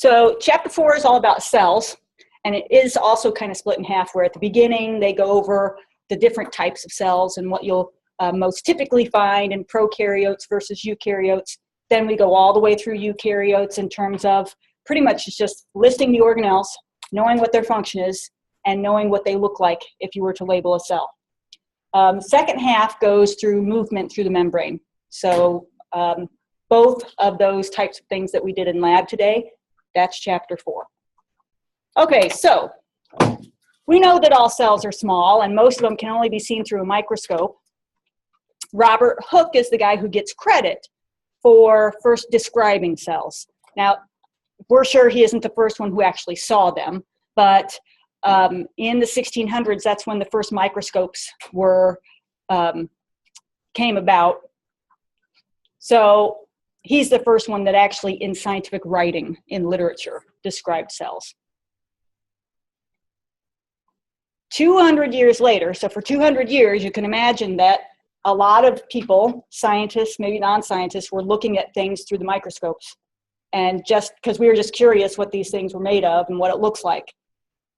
So chapter 4 is all about cells, and it is also kind of split in half, where at the beginning they go over the different types of cells and what you'll most typically find in prokaryotes versus eukaryotes. Then we go all the way through eukaryotes in terms of pretty much just listing the organelles, knowing what their function is, and knowing what they look like if you were to label a cell. Second half goes through movement through the membrane. So both of those types of things that we did in lab today, that's chapter 4. Okay, so we know that all cells are small and most of them can only be seen through a microscope. Robert Hooke is the guy who gets credit for first describing cells. Now, we're sure he isn't the first one who actually saw them, but in the 1600s, that's when the first microscopes were came about. So he's the first one that actually, in scientific writing, in literature, described cells. 200 years later, so for 200 years, you can imagine that a lot of people, scientists, maybe non-scientists, were looking at things through the microscopes. And just because we were just curious what these things were made of and what it looks like.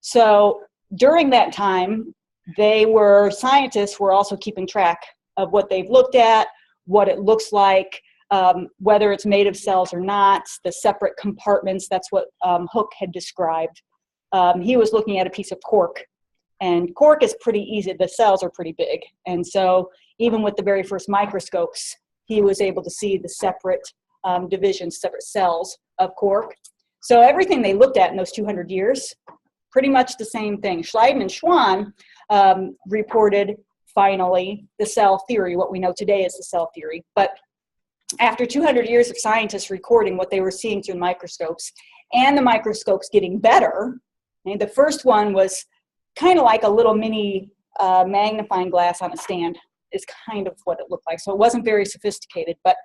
So during that time, scientists were also keeping track of what they've looked at, what it looks like, whether it's made of cells or not, the separate compartments. That's what Hooke had described. He was looking at a piece of cork, and cork is pretty easy. The cells are pretty big. And so even with the very first microscopes, he was able to see the separate divisions, separate cells of cork. So everything they looked at in those 200 years, pretty much the same thing. Schleiden and Schwann reported finally the cell theory, what we know today is the cell theory. But after 200 years of scientists recording what they were seeing through microscopes, and the microscopes getting better, and the first one was kind of like a little mini magnifying glass on a stand, is kind of what it looked like. So it wasn't very sophisticated, but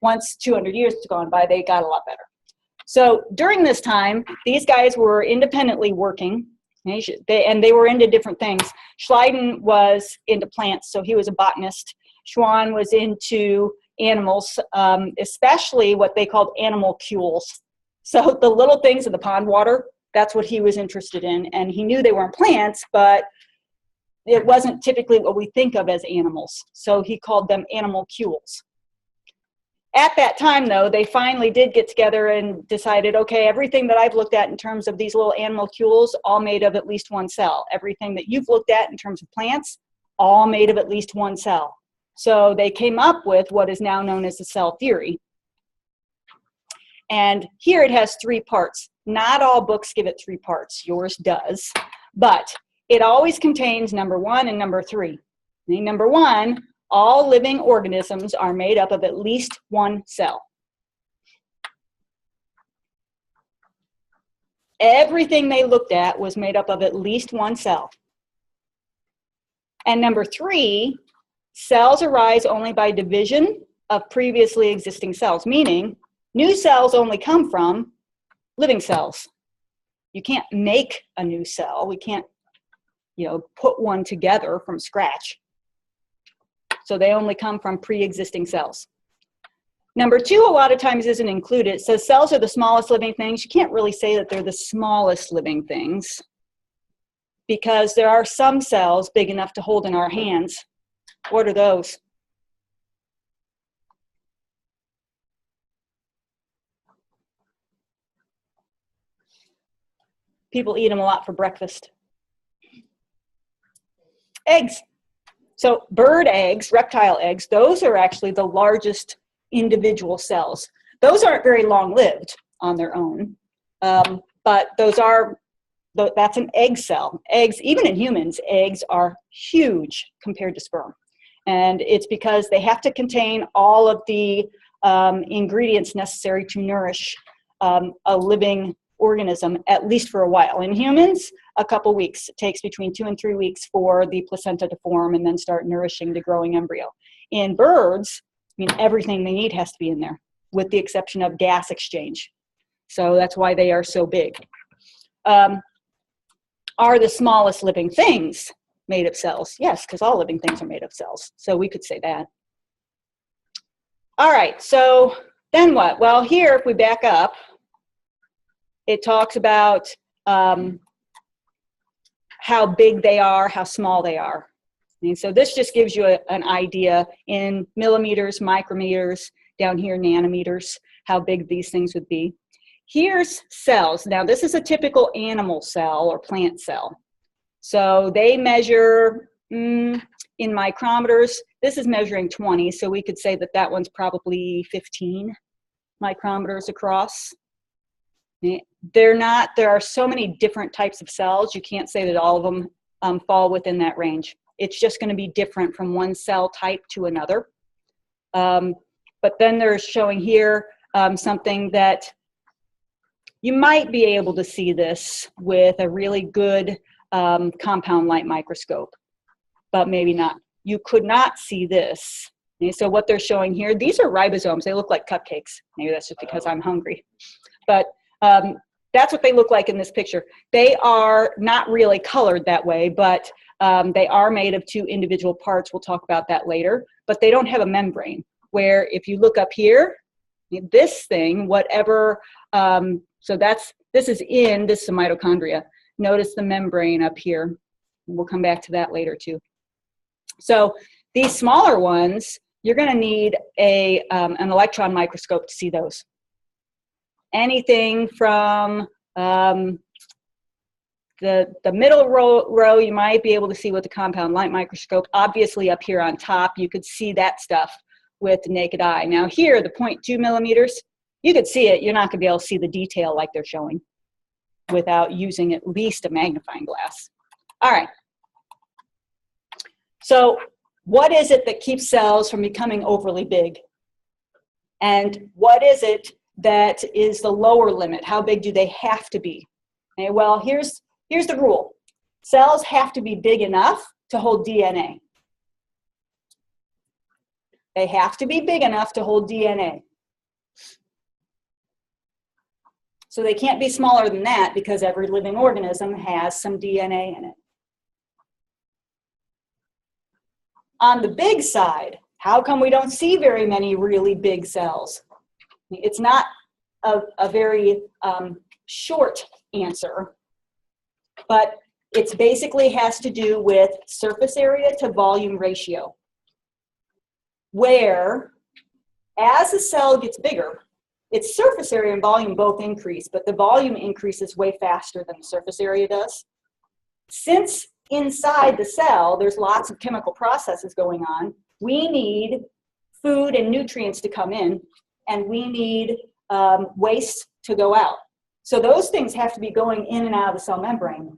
once 200 years had gone by, they got a lot better. So during this time, these guys were independently working, and they were into different things. Schleiden was into plants, so he was a botanist. Schwann was into animals, especially what they called animalcules. So the little things in the pond water, that's what he was interested in. And he knew they weren't plants, but it wasn't typically what we think of as animals. So he called them animalcules. At that time, though, they finally did get together and decided, okay, everything that I've looked at in terms of these little animalcules, all made of at least one cell. Everything that you've looked at in terms of plants, all made of at least one cell. So they came up with what is now known as the cell theory. And here it has 3 parts. Not all books give it 3 parts. Yours does. But it always contains number 1 and number 3. Number 1, all living organisms are made up of at least one cell. Everything they looked at was made up of at least one cell. And number 3, cells arise only by division of previously existing cells, meaning new cells only come from living cells. You can't make a new cell. We can't, put one together from scratch. So they only come from pre-existing cells. Number 2, a lot of times isn't included. It says cells are the smallest living things. You can't really say that they're the smallest living things because there are some cells big enough to hold in our hands. What are those? People eat them a lot for breakfast. Eggs. So bird eggs, reptile eggs, those are actually the largest individual cells. Those aren't very long-lived on their own, but that's an egg cell. Eggs, even in humans, eggs are huge compared to sperm. And it's because they have to contain all of the ingredients necessary to nourish a living organism, at least for a while. In humans, a couple weeks. It takes between 2 and 3 weeks for the placenta to form and then start nourishing the growing embryo. In birds, everything they need has to be in there, with the exception of gas exchange. So that's why they are so big. Are the smallest living things made of cells? Yes, because all living things are made of cells. So we could say that. All right, so then what? Well, here, if we back up, It talks about how big they are, how small they are. And so this just gives you an idea in millimeters, micrometers, down here nanometers, how big these things would be. Here's cells. Now this is a typical animal cell or plant cell. So they measure in micrometers. This is measuring 20, so we could say that that one's probably 15 micrometers across. There are so many different types of cells, you can't say that all of them fall within that range. It's just going to be different from one cell type to another. But then they're showing here something that you might be able to see this with a really good compound light microscope, but maybe not. You could not see this. Okay, so what they're showing here, these are ribosomes. They look like cupcakes. Maybe that's just because I'm hungry. But that's what they look like in this picture. They are not really colored that way, but they are made of two individual parts. We'll talk about that later. But they don't have a membrane, where if you look up here, this thing, whatever, so this is a mitochondria. Notice the membrane up here. We'll come back to that later too. So these smaller ones, you're going to need an electron microscope to see those. Anything from the middle row, you might be able to see with the compound light microscope. Obviously up here on top, you could see that stuff with the naked eye. Now here, the 0.2 millimeters, you could see it. You're not going to be able to see the detail like they're showing without using at least a magnifying glass. All right. So what is it that keeps cells from becoming overly big? And what is it that is the lower limit? How big do they have to be? Okay, well, here's the rule. Cells have to be big enough to hold DNA. They have to be big enough to hold DNA. So they can't be smaller than that because every living organism has some DNA in it. On the big side, how come we don't see very many really big cells? It's not a very short answer, but it basically has to do with surface area to volume ratio, where as the cell gets bigger, its surface area and volume both increase, but the volume increases way faster than the surface area does. Since inside the cell, there's lots of chemical processes going on, we need food and nutrients to come in, and we need waste to go out. So those things have to be going in and out of the cell membrane,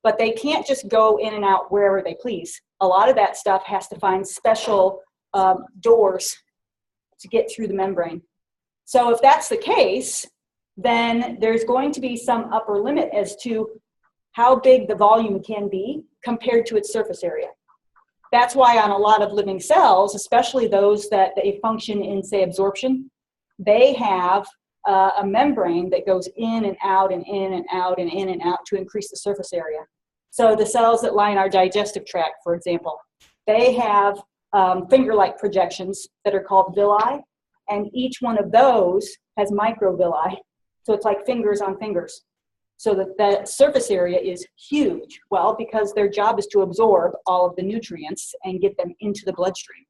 but they can't just go in and out wherever they please. A lot of that stuff has to find special doors to get through the membrane. So if that's the case, then there's going to be some upper limit as to how big the volume can be compared to its surface area. That's why on a lot of living cells, especially those that they function in, say, absorption, they have a membrane that goes in and out and in and out and in and out to increase the surface area. So the cells that line our digestive tract, for example, they have finger-like projections that are called villi, and each one of those has microvilli. So it's like fingers on fingers. So that the surface area is huge. Well, because their job is to absorb all of the nutrients and get them into the bloodstream.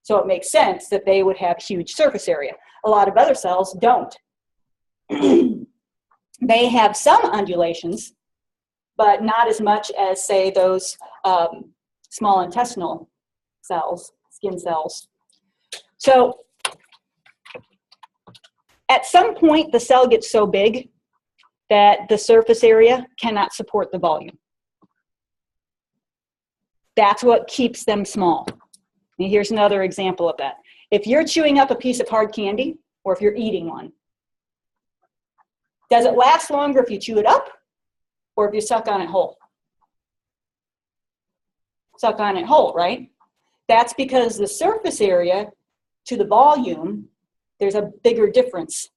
So it makes sense that they would have huge surface area. A lot of other cells don't. They have some undulations, but not as much as, say, those small intestinal cells, skin cells. So at some point, the cell gets so big that the surface area cannot support the volume. That's what keeps them small. And here's another example of that. If you're chewing up a piece of hard candy, or if you're eating one, does it last longer if you chew it up, or if you suck on it whole? Suck on it whole, right? That's because the surface area to the volume, there's a bigger difference.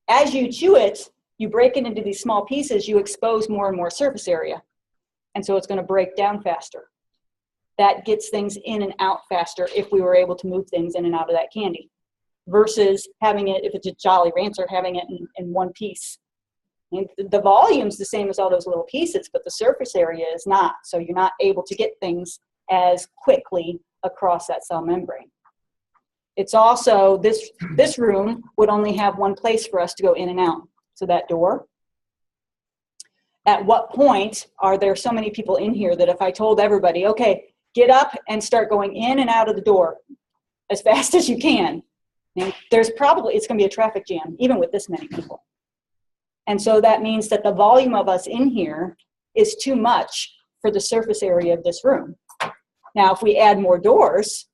As you chew it, you break it into these small pieces, you expose more and more surface area. And so it's going to break down faster. That gets things in and out faster if we were able to move things in and out of that candy. Versus having it, if it's a Jolly Rancher, having it in one piece. And the volume's the same as all those little pieces, but the surface area is not. So you're not able to get things as quickly across that cell membrane. It's also, this room would only have one place for us to go in and out. So that door. At what point are there so many people in here that if I told everybody, okay, get up and start going in and out of the door as fast as you can, and there's probably, it's going to be a traffic jam, even with this many people. And so that means that the volume of us in here is too much for the surface area of this room. Now, if we add more doors,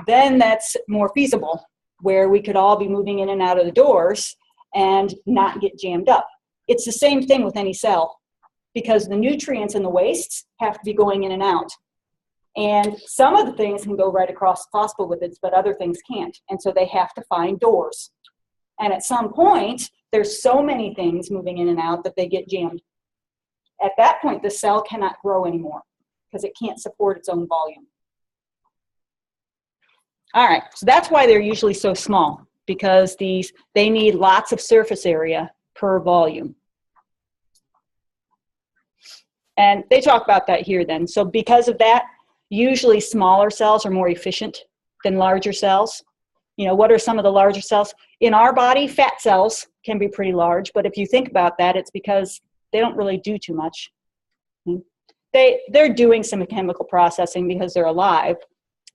then that's more feasible, where we could all be moving in and out of the doors and not get jammed up. It's the same thing with any cell, because the nutrients and the wastes have to be going in and out. And some of the things can go right across phospholipids, but other things can't. And so they have to find doors. And at some point, there's so many things moving in and out that they get jammed. At that point, the cell cannot grow anymore because it can't support its own volume. All right, so that's why they're usually so small, because they need lots of surface area per volume. And they talk about that here then. So because of that, usually smaller cells are more efficient than larger cells. You know, what are some of the larger cells? In our body, fat cells can be pretty large, but if you think about that, it's because they don't really do too much. They're doing some chemical processing because they're alive,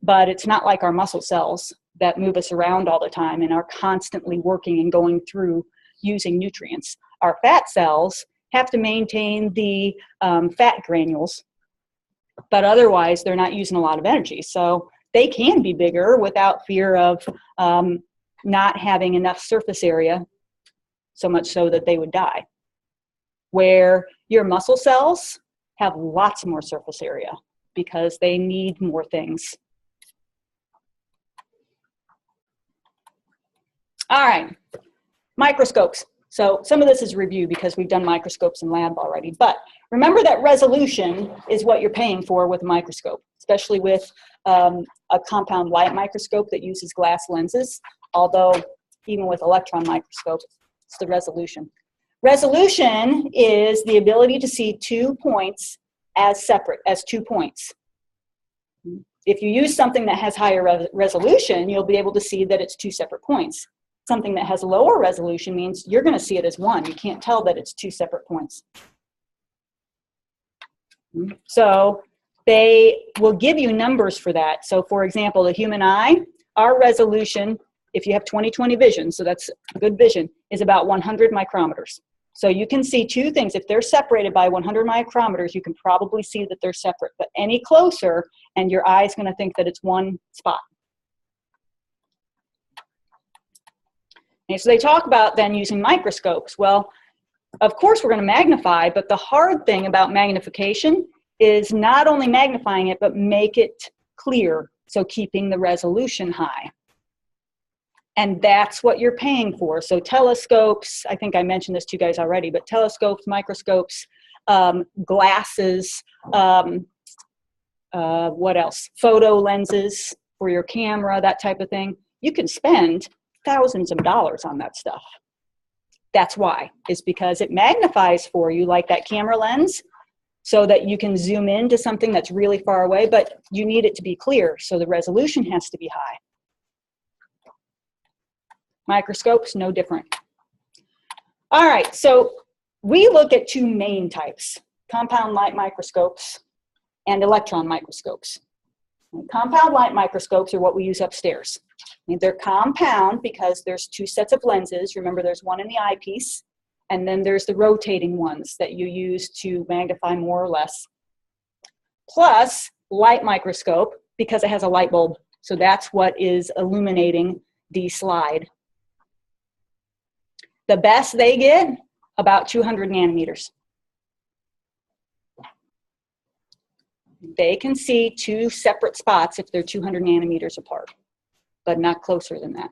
but it's not like our muscle cells that move us around all the time and are constantly working and going through using nutrients. Our fat cells have to maintain the fat granules, but otherwise they're not using a lot of energy. So they can be bigger without fear of not having enough surface area, so much so that they would die. Where your muscle cells have lots more surface area because they need more things. All right, microscopes. So some of this is review because we've done microscopes in lab already, but remember that resolution is what you're paying for with a microscope, especially with a compound light microscope that uses glass lenses, although even with electron microscopes, it's the resolution. Resolution is the ability to see 2 points as separate, as 2 points. If you use something that has higher resolution, you'll be able to see that it's 2 separate points. Something that has lower resolution means you're going to see it as one. You can't tell that it's 2 separate points. So they will give you numbers for that. So for example, the human eye, our resolution, if you have 20/20 vision, so that's good vision, is about 100 micrometers. So you can see 2 things. If they're separated by 100 micrometers, you can probably see that they're separate. But any closer, and your eye is going to think that it's one spot. And so they talk about then using microscopes. Well, of course we're going to magnify, but the hard thing about magnification is not only magnifying it, but make it clear, so keeping the resolution high. And that's what you're paying for. So telescopes, I think I mentioned this to you guys already, but telescopes, microscopes, glasses, what else? Photo lenses for your camera, that type of thing. You can spend thousands of dollars on that stuff. That's why, is because it magnifies for you like that camera lens so that you can zoom into something that's really far away, but you need it to be clear, so the resolution has to be high. Microscopes, no different. All right, so we look at 2 main types, compound light microscopes and electron microscopes. Compound light microscopes are what we use upstairs. They're compound because there's 2 sets of lenses. Remember, there's one in the eyepiece, and then there's the rotating ones that you use to magnify more or less. Plus, light microscope because it has a light bulb. So that's what is illuminating the slide. The best they get, about 200 nanometers. They can see 2 separate spots if they're 200 nanometers apart, but not closer than that.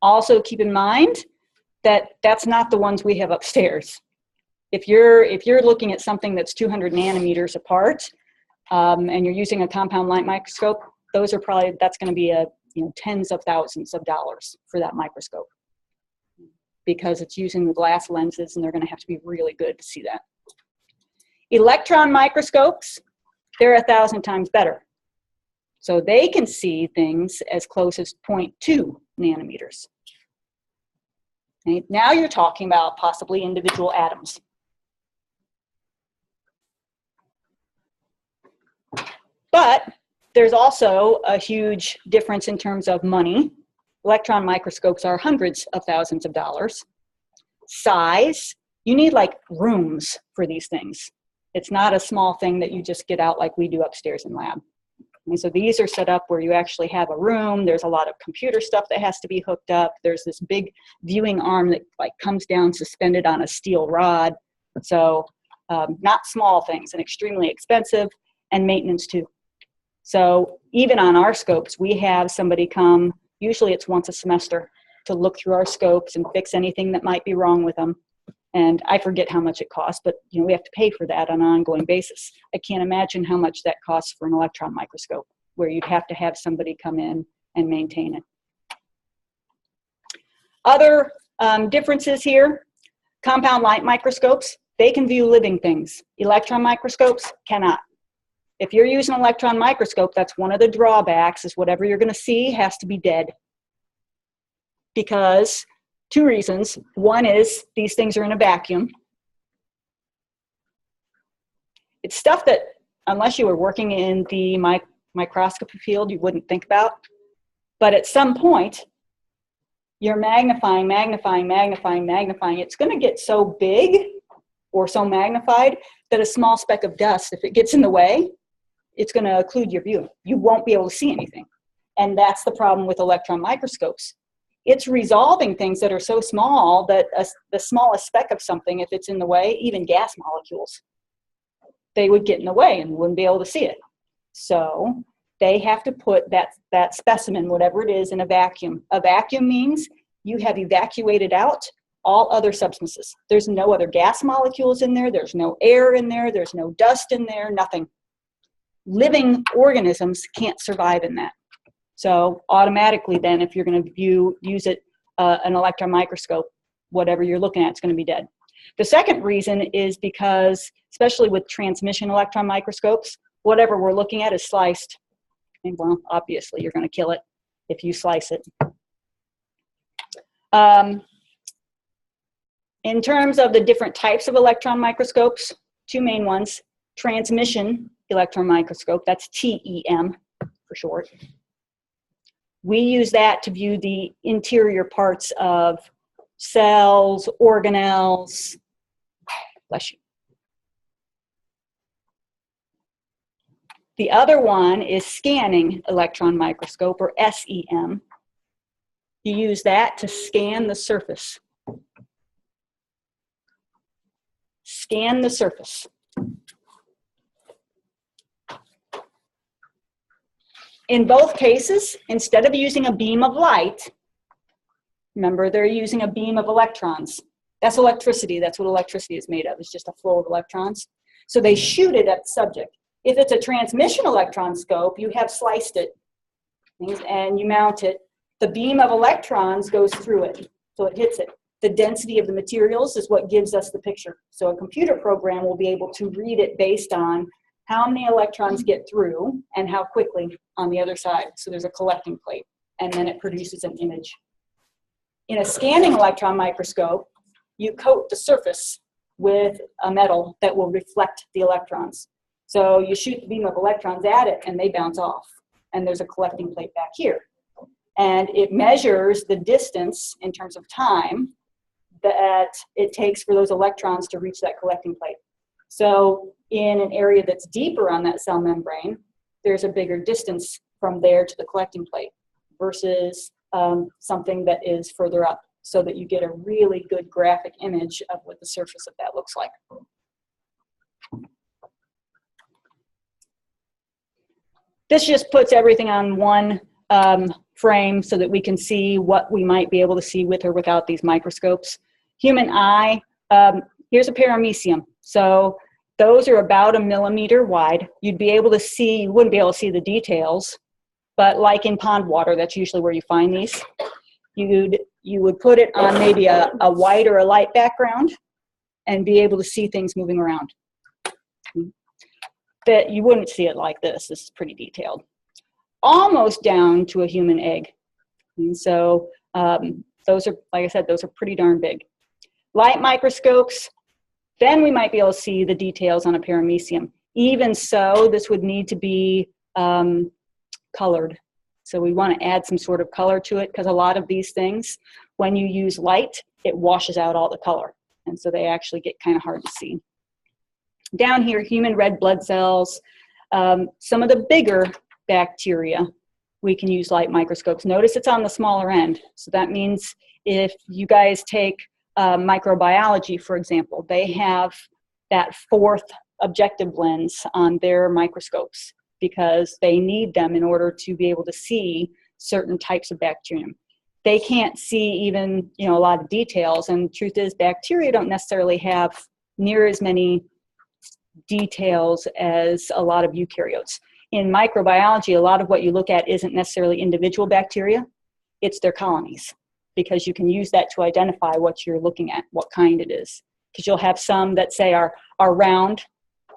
Also keep in mind that that's not the ones we have upstairs. If you're looking at something that's 200 nanometers apart and you're using a compound light microscope, those are probably, that's going to be tens of thousands of dollars for that microscope. because it's using the glass lenses and they're going to have to be really good to see that. Electron microscopes, they're 1,000 times better. So they can see things as close as 0.2 nanometers. Okay, now you're talking about possibly individual atoms. But there's also a huge difference in terms of money. Electron microscopes are hundreds of thousands of dollars. Size, you need like rooms for these things. It's not a small thing that you just get out like we do upstairs in lab. And so these are set up where you actually have a room. There's a lot of computer stuff that has to be hooked up. There's this big viewing arm that like comes down suspended on a steel rod. So not small things, and extremely expensive, and maintenance too. So even on our scopes, we have somebody come, usually it's once a semester, to look through our scopes and fix anything that might be wrong with them. And I forget how much it costs, but you know, we have to pay for that on an ongoing basis. I can't imagine how much that costs for an electron microscope, where you'd have to have somebody come in and maintain it. Other differences here, compound light microscopes, they can view living things. Electron microscopes cannot. If you're using an electron microscope, that's one of the drawbacks, is whatever you're going to see has to be dead. Because two reasons. One is these things are in a vacuum. It's stuff that, unless you were working in the microscopy field, you wouldn't think about. But at some point, you're magnifying, magnifying, magnifying, magnifying. It's going to get so big or so magnified that a small speck of dust, if it gets in the way, it's going to occlude your view. You won't be able to see anything. And that's the problem with electron microscopes. It's resolving things that are so small that the smallest speck of something, if it's in the way, even gas molecules, they would get in the way and wouldn't be able to see it. So they have to put that specimen, whatever it is, in a vacuum. A vacuum means you have evacuated out all other substances. There's no other gas molecules in there. There's no air in there. There's no dust in there, nothing. Living organisms can't survive in that. So automatically then, if you're going to use it, an electron microscope, whatever you're looking at is going to be dead. The second reason is because, especially with transmission electron microscopes, whatever we're looking at is sliced. And well, obviously you're going to kill it if you slice it. In terms of the different types of electron microscopes, two main ones: transmission electron microscope, that's TEM for short. We use that to view the interior parts of cells, organelles. Bless you. The other one is scanning electron microscope, or SEM. You use that to scan the surface. Scan the surface. In both cases, instead of using a beam of light, remember they're using a beam of electrons. That's electricity. That's what electricity is made of. It's just a flow of electrons. So they shoot it at the subject. If it's a transmission electron scope, you have sliced it and you mount it. The beam of electrons goes through it, so it hits it. The density of the materials is what gives us the picture. So a computer program will be able to read it based on how many electrons get through and how quickly on the other side. So there's a collecting plate, and then it produces an image. In a scanning electron microscope, you coat the surface with a metal that will reflect the electrons. So you shoot the beam of electrons at it and they bounce off, and there's a collecting plate back here. And it measures the distance in terms of time that it takes for those electrons to reach that collecting plate. So in an area that's deeper on that cell membrane, there's a bigger distance from there to the collecting plate versus something that is further up, so that you get a really good graphic image of what the surface of that looks like. This just puts everything on one frame so that we can see what we might be able to see with or without these microscopes. Human eye, here's a paramecium. So those are about 1 millimeter wide. You'd be able to see, you wouldn't be able to see the details, but like in pond water, that's usually where you find these. You'd you would put it on maybe a white or a light background and be able to see things moving around. That you wouldn't see it like this. This is pretty detailed. Almost down to a human egg. And so those are, like I said, those are pretty darn big. Light microscopes, then we might be able to see the details on a paramecium. Even so, this would need to be colored. So we want to add some sort of color to it, because a lot of these things, when you use light, it washes out all the color. And so they actually get kind of hard to see. Down here, human red blood cells, some of the bigger bacteria, we can use light microscopes. Notice it's on the smaller end. So that means if you guys take microbiology, for example, they have that 4th objective lens on their microscopes because they need them in order to be able to see certain types of bacterium. They can't see even, you know, a lot of details, and the truth is bacteria don't necessarily have near as many details as a lot of eukaryotes. In microbiology, a lot of what you look at isn't necessarily individual bacteria, it's their colonies, because you can use that to identify what you're looking at, what kind it is. Because you'll have some that say are round,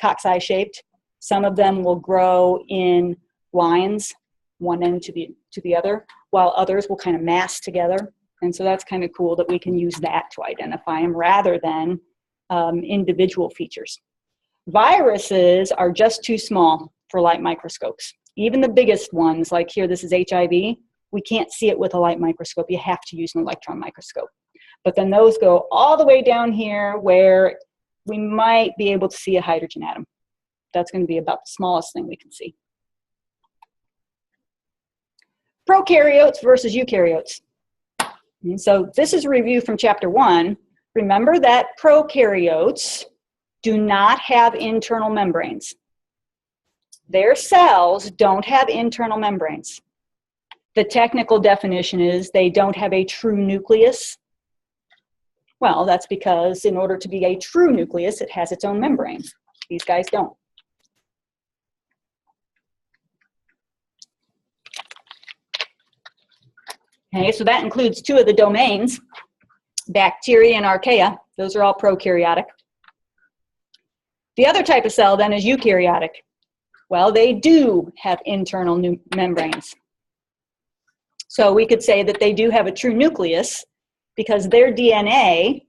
cocci shaped. Some of them will grow in lines, one end to the other, while others will kind of mass together. And so that's kind of cool that we can use that to identify them rather than individual features. Viruses are just too small for light microscopes. Even the biggest ones, like here, this is HIV, we can't see it with a light microscope. You have to use an electron microscope. But then those go all the way down here where we might be able to see a hydrogen atom. That's going to be about the smallest thing we can see. Prokaryotes versus eukaryotes. And so this is a review from chapter 1. Remember that prokaryotes do not have internal membranes. Their cells don't have internal membranes. The technical definition is they don't have a true nucleus. Well, that's because in order to be a true nucleus, it has its own membrane. These guys don't. Okay, so that includes 2 of the domains, bacteria and archaea. Those are all prokaryotic. The other type of cell then is eukaryotic. Well, they do have internal membranes. So we could say that they do have a true nucleus because their DNA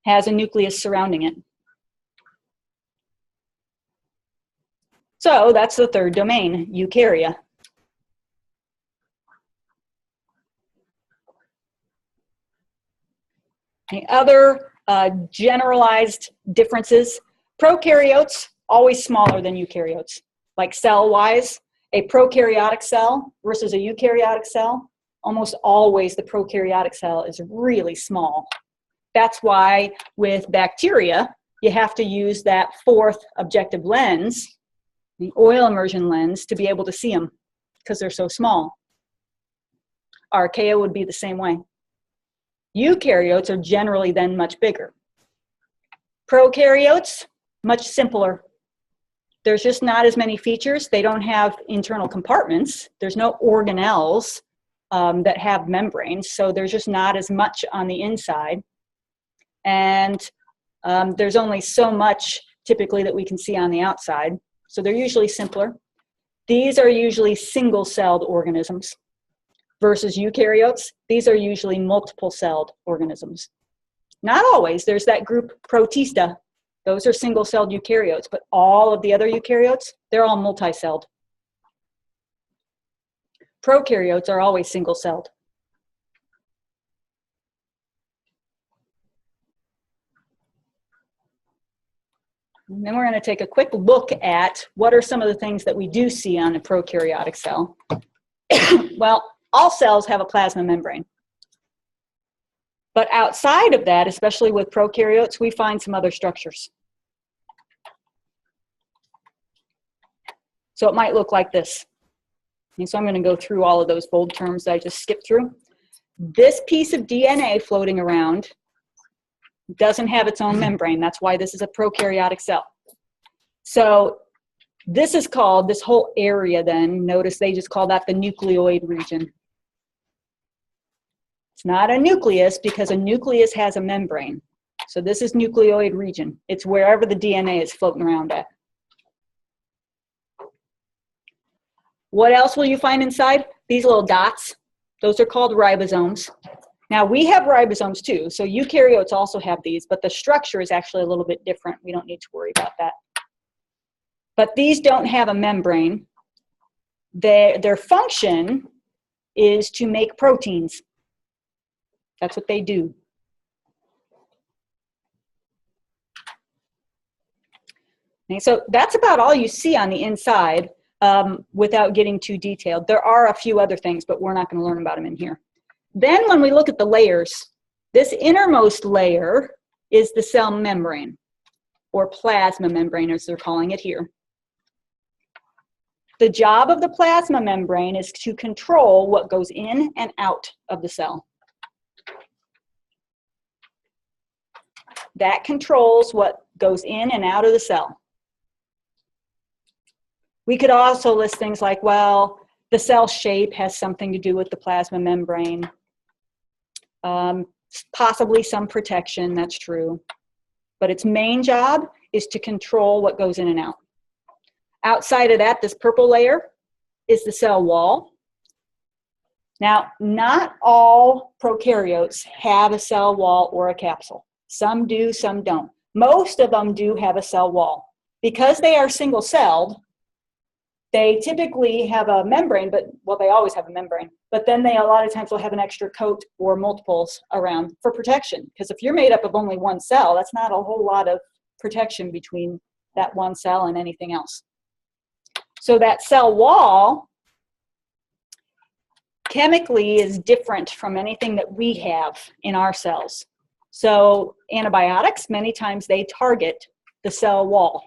has a nucleus surrounding it. So that's the 3rd domain, eukarya. The other generalized differences, prokaryotes, always smaller than eukaryotes. Like cell-wise, a prokaryotic cell versus a eukaryotic cell, almost always the prokaryotic cell is really small. That's why with bacteria, you have to use that 4th objective lens, the oil immersion lens, to be able to see them because they're so small. Archaea would be the same way. Eukaryotes are generally then much bigger. Prokaryotes, much simpler. There's just not as many features. They don't have internal compartments. There's no organelles that have membranes, so there's just not as much on the inside. And there's only so much typically that we can see on the outside. So they're usually simpler. These are usually single-celled organisms versus eukaryotes. These are usually multiple-celled organisms. Not always. There's that group Protista. Those are single-celled eukaryotes, but all of the other eukaryotes, they're all multi-celled. Prokaryotes are always single-celled. And then we're going to take a quick look at what are some of the things that we do see on a prokaryotic cell. Well, all cells have a plasma membrane. But outside of that, especially with prokaryotes, we find some other structures. So it might look like this. And so I'm going to go through all of those bold terms that I just skipped through. This piece of DNA floating around doesn't have its own membrane. That's why this is a prokaryotic cell. So this is called, this whole area then, notice they just call that the nucleoid region. It's not a nucleus because a nucleus has a membrane. So this is nucleoid region. It's wherever the DNA is floating around at. What else will you find inside? These little dots, those are called ribosomes. Now we have ribosomes too, so eukaryotes also have these, but the structure is actually a little bit different. We don't need to worry about that. But these don't have a membrane. Their function is to make proteins. That's what they do. Okay, so that's about all you see on the inside without getting too detailed. There are a few other things, but we're not going to learn about them in here. Then when we look at the layers, this innermost layer is the cell membrane, or plasma membrane as they're calling it here. The job of the plasma membrane is to control what goes in and out of the cell. That controls what goes in and out of the cell. We could also list things like, well, the cell shape has something to do with the plasma membrane. Possibly some protection, that's true. But its main job is to control what goes in and out. Outside of that, this purple layer is the cell wall. Now, not all prokaryotes have a cell wall or a capsule. Some do, some don't. Most of them do have a cell wall. Because they are single-celled, they typically have a membrane, but, well, they always have a membrane, but then they a lot of times will have an extra coat or multiples around for protection. Because if you're made up of only one cell, that's not a whole lot of protection between that one cell and anything else. So that cell wall chemically is different from anything that we have in our cells. So antibiotics, many times they target the cell wall.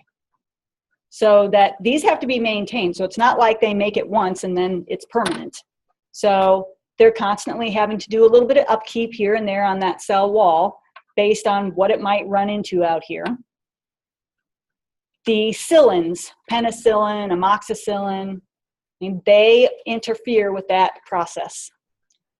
So that these have to be maintained. So it's not like they make it once and then it's permanent. So they're constantly having to do a little bit of upkeep here and there on that cell wall based on what it might run into out here. The xylins, penicillin, amoxicillin, they interfere with that process.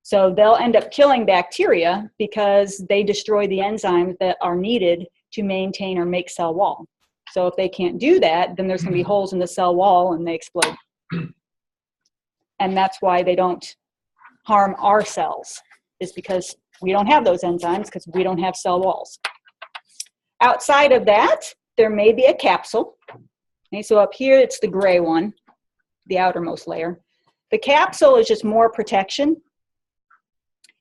So they'll end up killing bacteria because they destroy the enzymes that are needed to maintain or make cell wall. So if they can't do that, then there's going to be holes in the cell wall and they explode. And that's why they don't harm our cells, is because we don't have those enzymes because we don't have cell walls. Outside of that, there may be a capsule. Okay, so up here, it's the gray one, the outermost layer. The capsule is just more protection.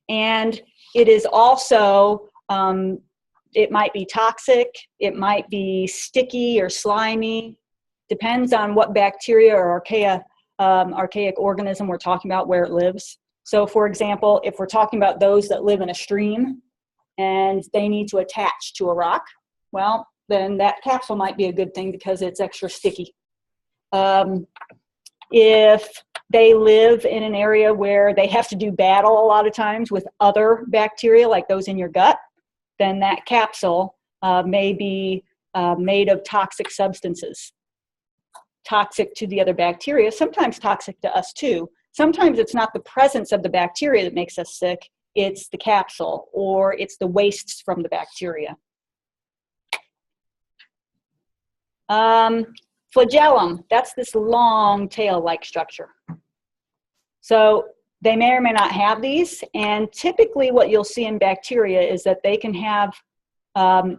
And it is also, it might be toxic, it might be sticky or slimy, depends on what bacteria or archaic organism we're talking about, where it lives. So for example, if we're talking about those that live in a stream and they need to attach to a rock, well, then that capsule might be a good thing because it's extra sticky. If they live in an area where they have to do battle a lot of times with other bacteria, like those in your gut, then that capsule may be made of toxic substances. Toxic to the other bacteria, sometimes toxic to us too. Sometimes it's not the presence of the bacteria that makes us sick, it's the capsule or it's the wastes from the bacteria. Flagellum, that's this long tail-like structure. So they may or may not have these, and typically what you'll see in bacteria is that they can have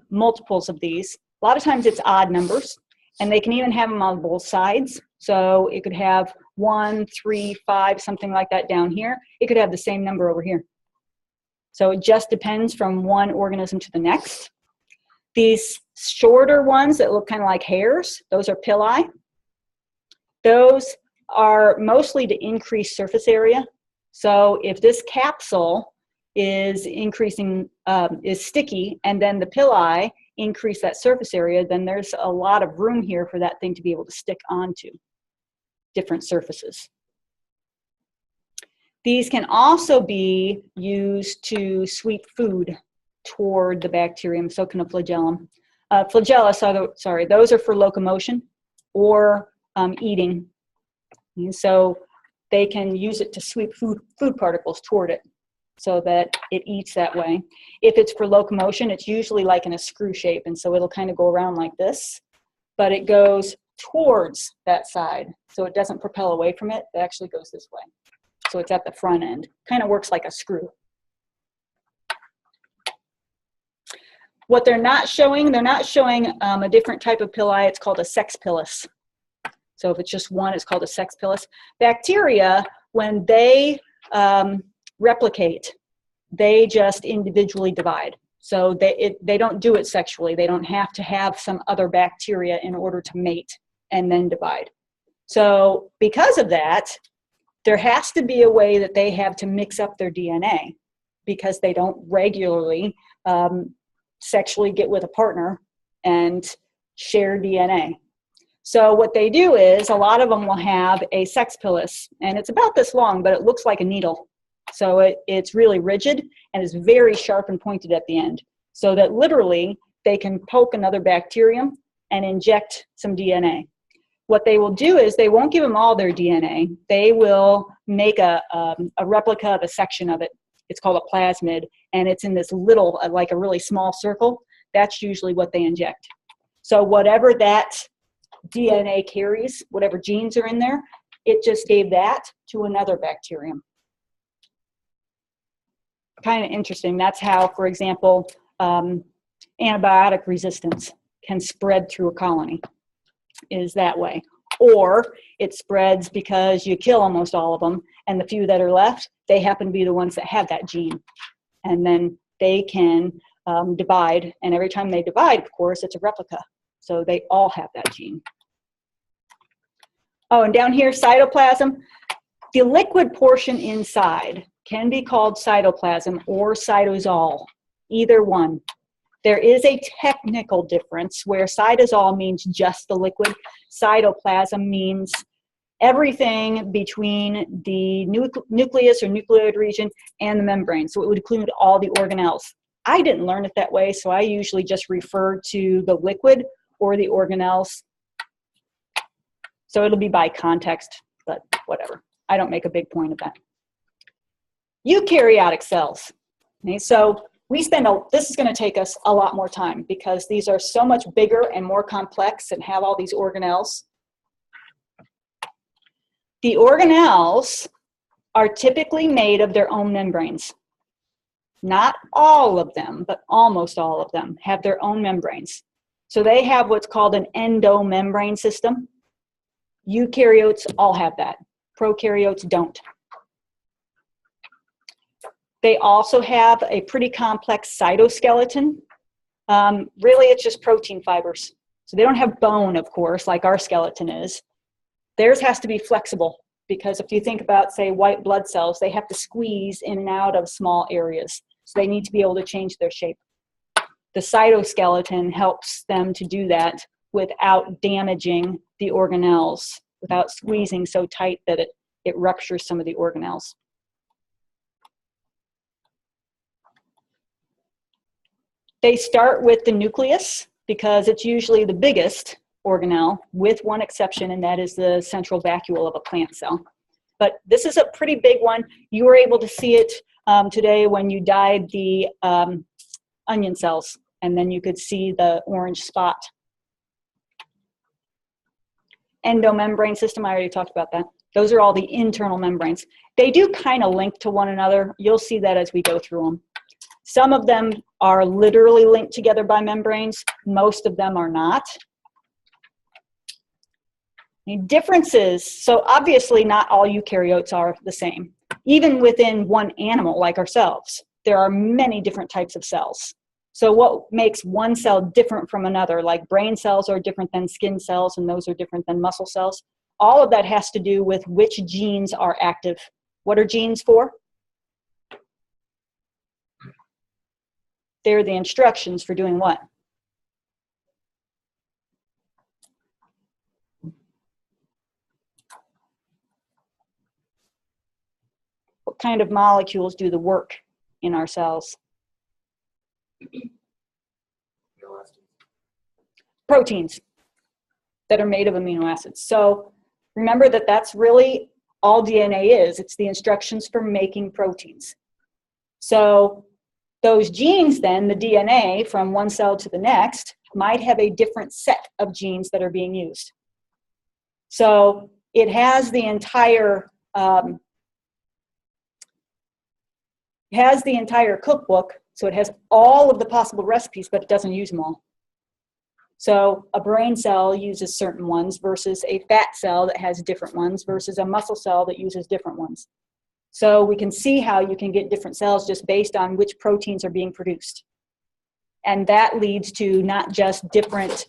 multiples of these. A lot of times it's odd numbers, and they can even have them on both sides. So it could have 1, 3, 5, something like that down here. It could have the same number over here. So it just depends from one organism to the next. These shorter ones that look kind of like hairs, those are pili. Those are mostly to increase surface area. So if this capsule is increasing, is sticky, and then the pili increase that surface area, then there's a lot of room here for that thing to be able to stick onto different surfaces. These can also be used to sweep food toward the bacterium, so can a flagellum. Flagella, sorry, those are for locomotion or eating. And so they can use it to sweep food particles toward it. so that it eats that way. If it's for locomotion, it's usually like in a screw shape, and so it'll kind of go around like this, but it goes towards that side, so it doesn't propel away from it. It actually goes this way. So it's at the front end. Kind of works like a screw. What they're not showing a different type of pili. It's called a sex pilus. So if it's just one, it's called a sex pilus. Bacteria, when they replicate, they just individually divide. So they don't do it sexually. They don't have to have some other bacteria in order to mate and then divide. So because of that, there has to be a way that they have to mix up their DNA, because they don't regularly sexually get with a partner and share DNA. So what they do is, a lot of them will have a sex pilus, and it's about this long, but it looks like a needle. So it's really rigid and is very sharp and pointed at the end, so that literally they can poke another bacterium and inject some DNA. What they will do is, they won't give them all their DNA. They will make a replica of a section of it. It's called a plasmid, and it's in this little, like a really small circle. That's usually what they inject. So whatever that DNA carries, whatever genes are in there, it just gave that to another bacterium. Kind of interesting. That's how, for example, antibiotic resistance can spread through a colony, is that way. Or it spreads because you kill almost all of them, and the few that are left, they happen to be the ones that have that gene. And then they can divide, and every time they divide, of course, it's a replica. So they all have that gene. Oh, and down here, cytoplasm. The liquid portion inside can be called cytoplasm or cytosol, either one. There is a technical difference where cytosol means just the liquid. Cytoplasm means everything between the nucleus or nucleoid region and the membrane. So it would include all the organelles. I didn't learn it that way, so I usually just refer to the liquid or the organelles. So it'll be by context, but whatever. I don't make a big point of that. Eukaryotic cells. Okay, so we spend, this is going to take us a lot more time, because these are so much bigger and more complex and have all these organelles. The organelles are typically made of their own membranes. Not all of them, but almost all of them have their own membranes. So they have what's called an endomembrane system. Eukaryotes all have that. Prokaryotes don't. They also have a pretty complex cytoskeleton. Really, it's just protein fibers. So they don't have bone, of course, like our skeleton is. Theirs has to be flexible, because if you think about, say, white blood cells, they have to squeeze in and out of small areas. So they need to be able to change their shape. The cytoskeleton helps them to do that without damaging the organelles, without squeezing so tight that it ruptures some of the organelles. They start with the nucleus, because it's usually the biggest organelle, with one exception, and that is the central vacuole of a plant cell. But this is a pretty big one. You were able to see it today when you dyed the onion cells, and then you could see the orange spot. Endomembrane system, I already talked about that. Those are all the internal membranes. They do kind of link to one another. You'll see that as we go through them. Some of them are literally linked together by membranes. Most of them are not. The differences, so obviously not all eukaryotes are the same. Even within one animal like ourselves, there are many different types of cells. So what makes one cell different from another, like brain cells are different than skin cells, and those are different than muscle cells. All of that has to do with which genes are active. What are genes for? They're the instructions for doing what? What kind of molecules do the work in our cells? Proteins that are made of amino acids. So remember that that's really all DNA is. It's the instructions for making proteins. So those genes then, the DNA from one cell to the next, might have a different set of genes that are being used. So it has the entire cookbook, so it has all of the possible recipes, but it doesn't use them all. So a brain cell uses certain ones versus a fat cell that has different ones versus a muscle cell that uses different ones. So we can see how you can get different cells just based on which proteins are being produced. And that leads to not just different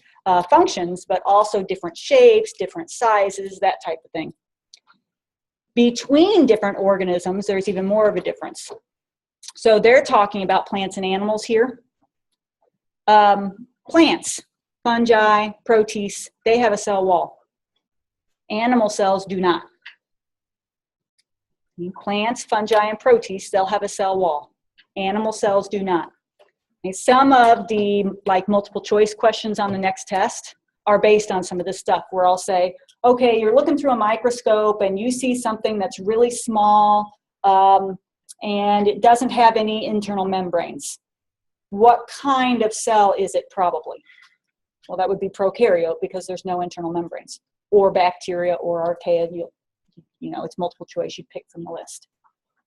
functions, but also different shapes, different sizes, that type of thing. Between different organisms, there's even more of a difference. So they're talking about plants and animals here. Plants, fungi, protists, they have a cell wall. Animal cells do not. Plants, fungi, and protists, they'll have a cell wall. Animal cells do not. And some of the multiple choice questions on the next test are based on some of this stuff where I'll say, okay, you're looking through a microscope and you see something that's really small and it doesn't have any internal membranes. What kind of cell is it probably? Well, that would be prokaryote because there's no internal membranes, or bacteria or archaea. You know, it's multiple choice, you pick from the list.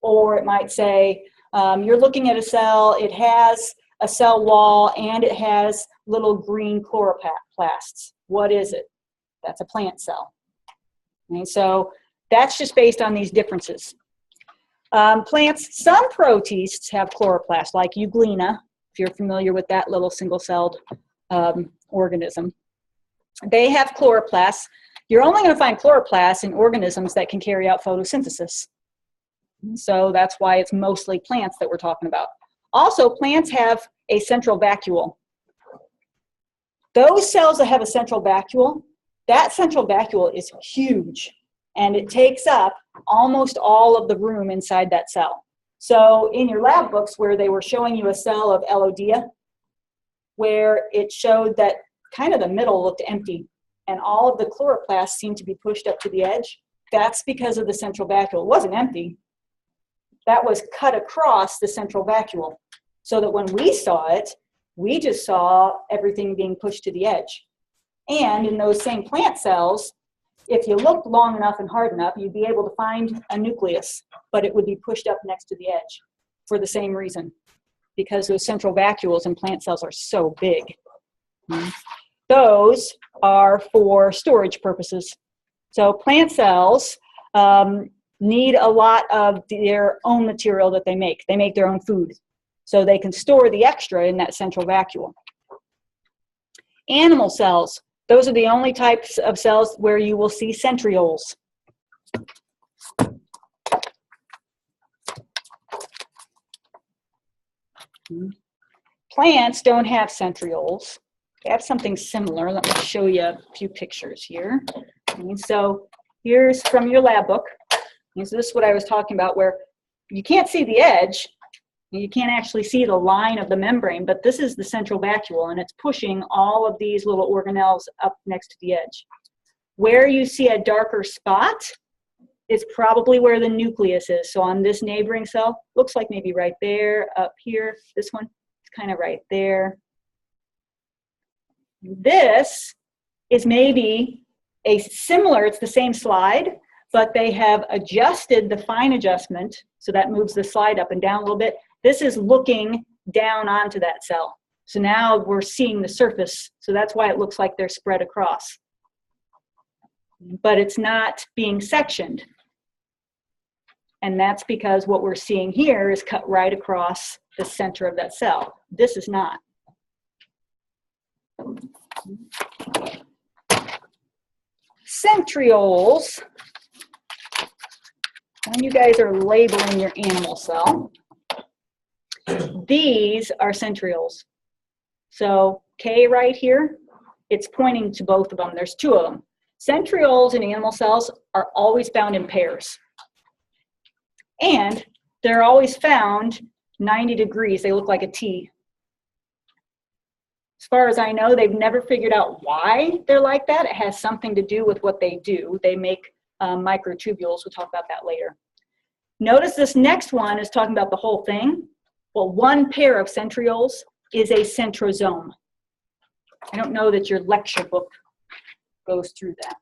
Or it might say, you're looking at a cell, it has a cell wall and it has little green chloroplasts. What is it? That's a plant cell. And so that's just based on these differences. Plants, some protists have chloroplasts, like euglena, if you're familiar with that little single-celled organism. They have chloroplasts. You're only going to find chloroplasts in organisms that can carry out photosynthesis. So that's why it's mostly plants that we're talking about. Also, plants have a central vacuole. Those cells that have a central vacuole, that central vacuole is huge, and it takes up almost all of the room inside that cell. So in your lab books where they were showing you a cell of Elodea, where it showed that kind of the middle looked empty, and all of the chloroplasts seemed to be pushed up to the edge, that's because of the central vacuole. It wasn't empty. That was cut across the central vacuole, so that when we saw it, we just saw everything being pushed to the edge. And in those same plant cells, if you looked long enough and hard enough, you'd be able to find a nucleus, but it would be pushed up next to the edge for the same reason, because those central vacuoles in plant cells are so big. Those are for storage purposes. So plant cells need a lot of their own material that they make. They make their own food, so they can store the extra in that central vacuole. Animal cells, those are the only types of cells where you will see centrioles. Plants don't have centrioles. They have something similar. Let me show you a few pictures here. And so here's from your lab book. And so this is what I was talking about, where you can't see the edge. You can't actually see the line of the membrane, but this is the central vacuole, and it's pushing all of these little organelles up next to the edge. Where you see a darker spot is probably where the nucleus is. So on this neighboring cell, looks like maybe right there, up here, this one, it's kind of right there. This is maybe a similar, it's the same slide, but they have adjusted the fine adjustment, so that moves the slide up and down a little bit. This is looking down onto that cell. So now we're seeing the surface, so that's why it looks like they're spread across. But it's not being sectioned. And that's because what we're seeing here is cut right across the center of that cell. This is not. Centrioles, when you guys are labeling your animal cell, these are centrioles. So K right here, it's pointing to both of them. There's two of them. Centrioles in animal cells are always found in pairs. And they're always found 90 degrees. They look like a T. As far as I know, they've never figured out why they're like that. It has something to do with what they do. They make microtubules. We'll talk about that later. Notice this next one is talking about the whole thing. Well, one pair of centrioles is a centrosome. I don't know that your lecture book goes through that.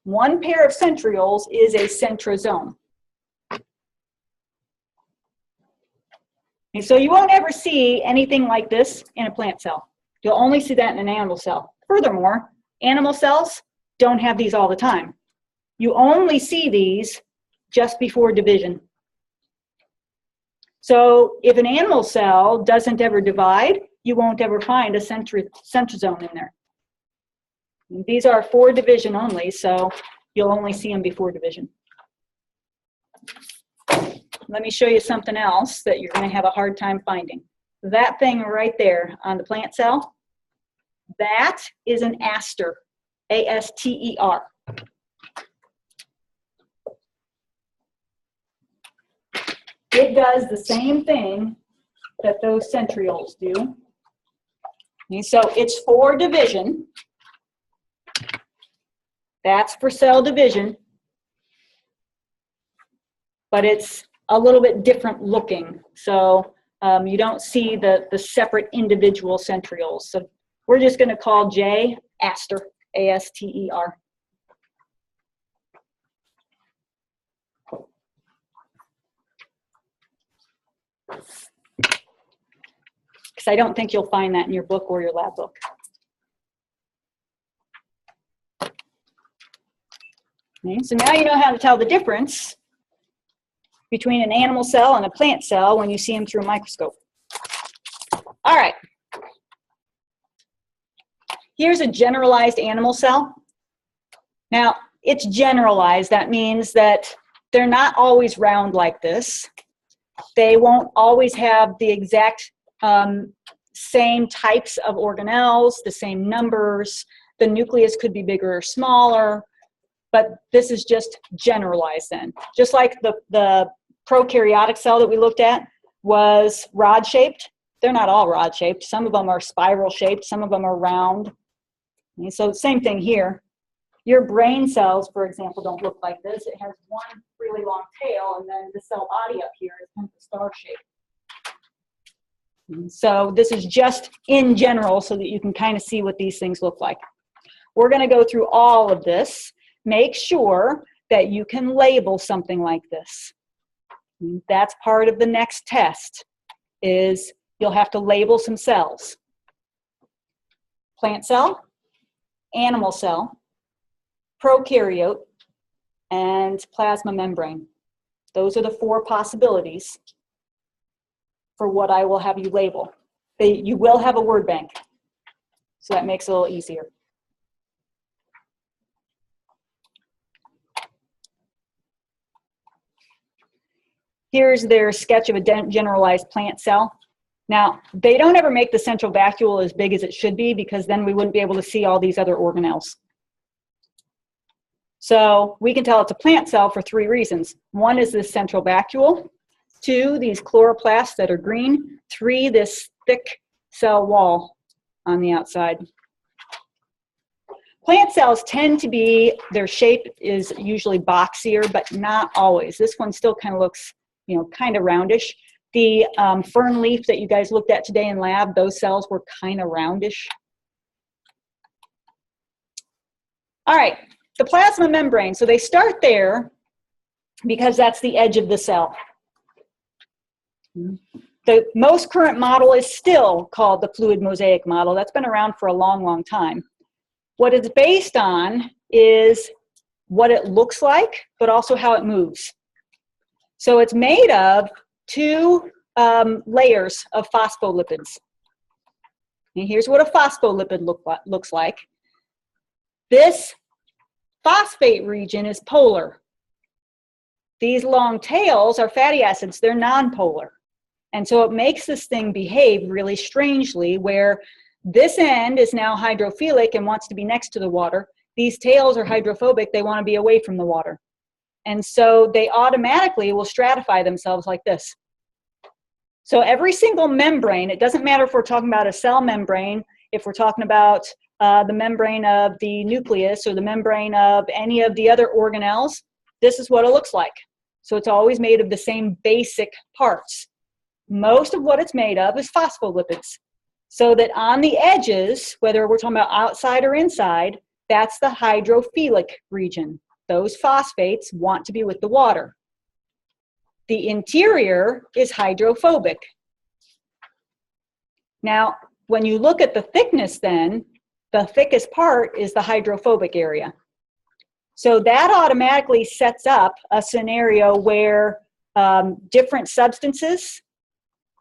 One pair of centrioles is a centrosome. And so you won't ever see anything like this in a plant cell. You'll only see that in an animal cell. Furthermore, animal cells don't have these all the time. You only see these just before division. So if an animal cell doesn't ever divide, you won't ever find a centrosome in there. And these are for division only, so you'll only see them before division. Let me show you something else that you're going to have a hard time finding. That thing right there on the plant cell, that is an aster, A-S-T-E-R. It does the same thing that those centrioles do. And so it's for division. That's for cell division. But it's a little bit different looking. So you don't see the separate individual centrioles. So we're just going to call J aster, A-S-T-E-R. Because I don't think you'll find that in your book or your lab book. Okay, so now you know how to tell the difference between an animal cell and a plant cell when you see them through a microscope. All right. Here's a generalized animal cell. Now, it's generalized. That means that they're not always round like this. They won't always have the exact same types of organelles, the same numbers. The nucleus could be bigger or smaller, but this is just generalized then. Just like the prokaryotic cell that we looked at was rod-shaped. They're not all rod-shaped. Some of them are spiral-shaped. Some of them are round. And so same thing here. Your brain cells, for example, don't look like this. It has one really long tail, and then the cell body up here is kind of star shape. So this is just in general so that you can kind of see what these things look like. We're going to go through all of this. Make sure that you can label something like this. That's part of the next test, is you'll have to label some cells. Plant cell, animal cell, prokaryote, and plasma membrane. Those are the 4 possibilities for what I will have you label. You will have a word bank, so that makes it a little easier. Here's their sketch of a generalized plant cell. Now, they don't ever make the central vacuole as big as it should be, because then we wouldn't be able to see all these other organelles. So we can tell it's a plant cell for 3 reasons. 1 is this central vacuole. 2, these chloroplasts that are green. 3, this thick cell wall on the outside. Plant cells tend to be, their shape is usually boxier, but not always. This one still kind of looks, you know, kind of roundish. The fern leaf that you guys looked at today in lab, those cells were kind of roundish. All right, the plasma membrane. So they start there because that's the edge of the cell. The most current model is still called the fluid mosaic model. That's been around for a long, long time. What it's based on is what it looks like, but also how it moves. So it's made of 2 layers of phospholipids. And here's what a phospholipid looks like. This phosphate region is polar. These long tails are fatty acids. They're nonpolar. And so it makes this thing behave really strangely, where this end is now hydrophilic and wants to be next to the water. These tails are hydrophobic. They want to be away from the water. And so they automatically will stratify themselves like this. So every single membrane, it doesn't matter if we're talking about a cell membrane, if we're talking about the membrane of the nucleus or the membrane of any of the other organelles, this is what it looks like. So it's always made of the same basic parts. Most of what it's made of is phospholipids. So that on the edges, whether we're talking about outside or inside, that's the hydrophilic region. Those phosphates want to be with the water. The interior is hydrophobic. Now, when you look at the thickness then, the thickest part is the hydrophobic area. So that automatically sets up a scenario where different substances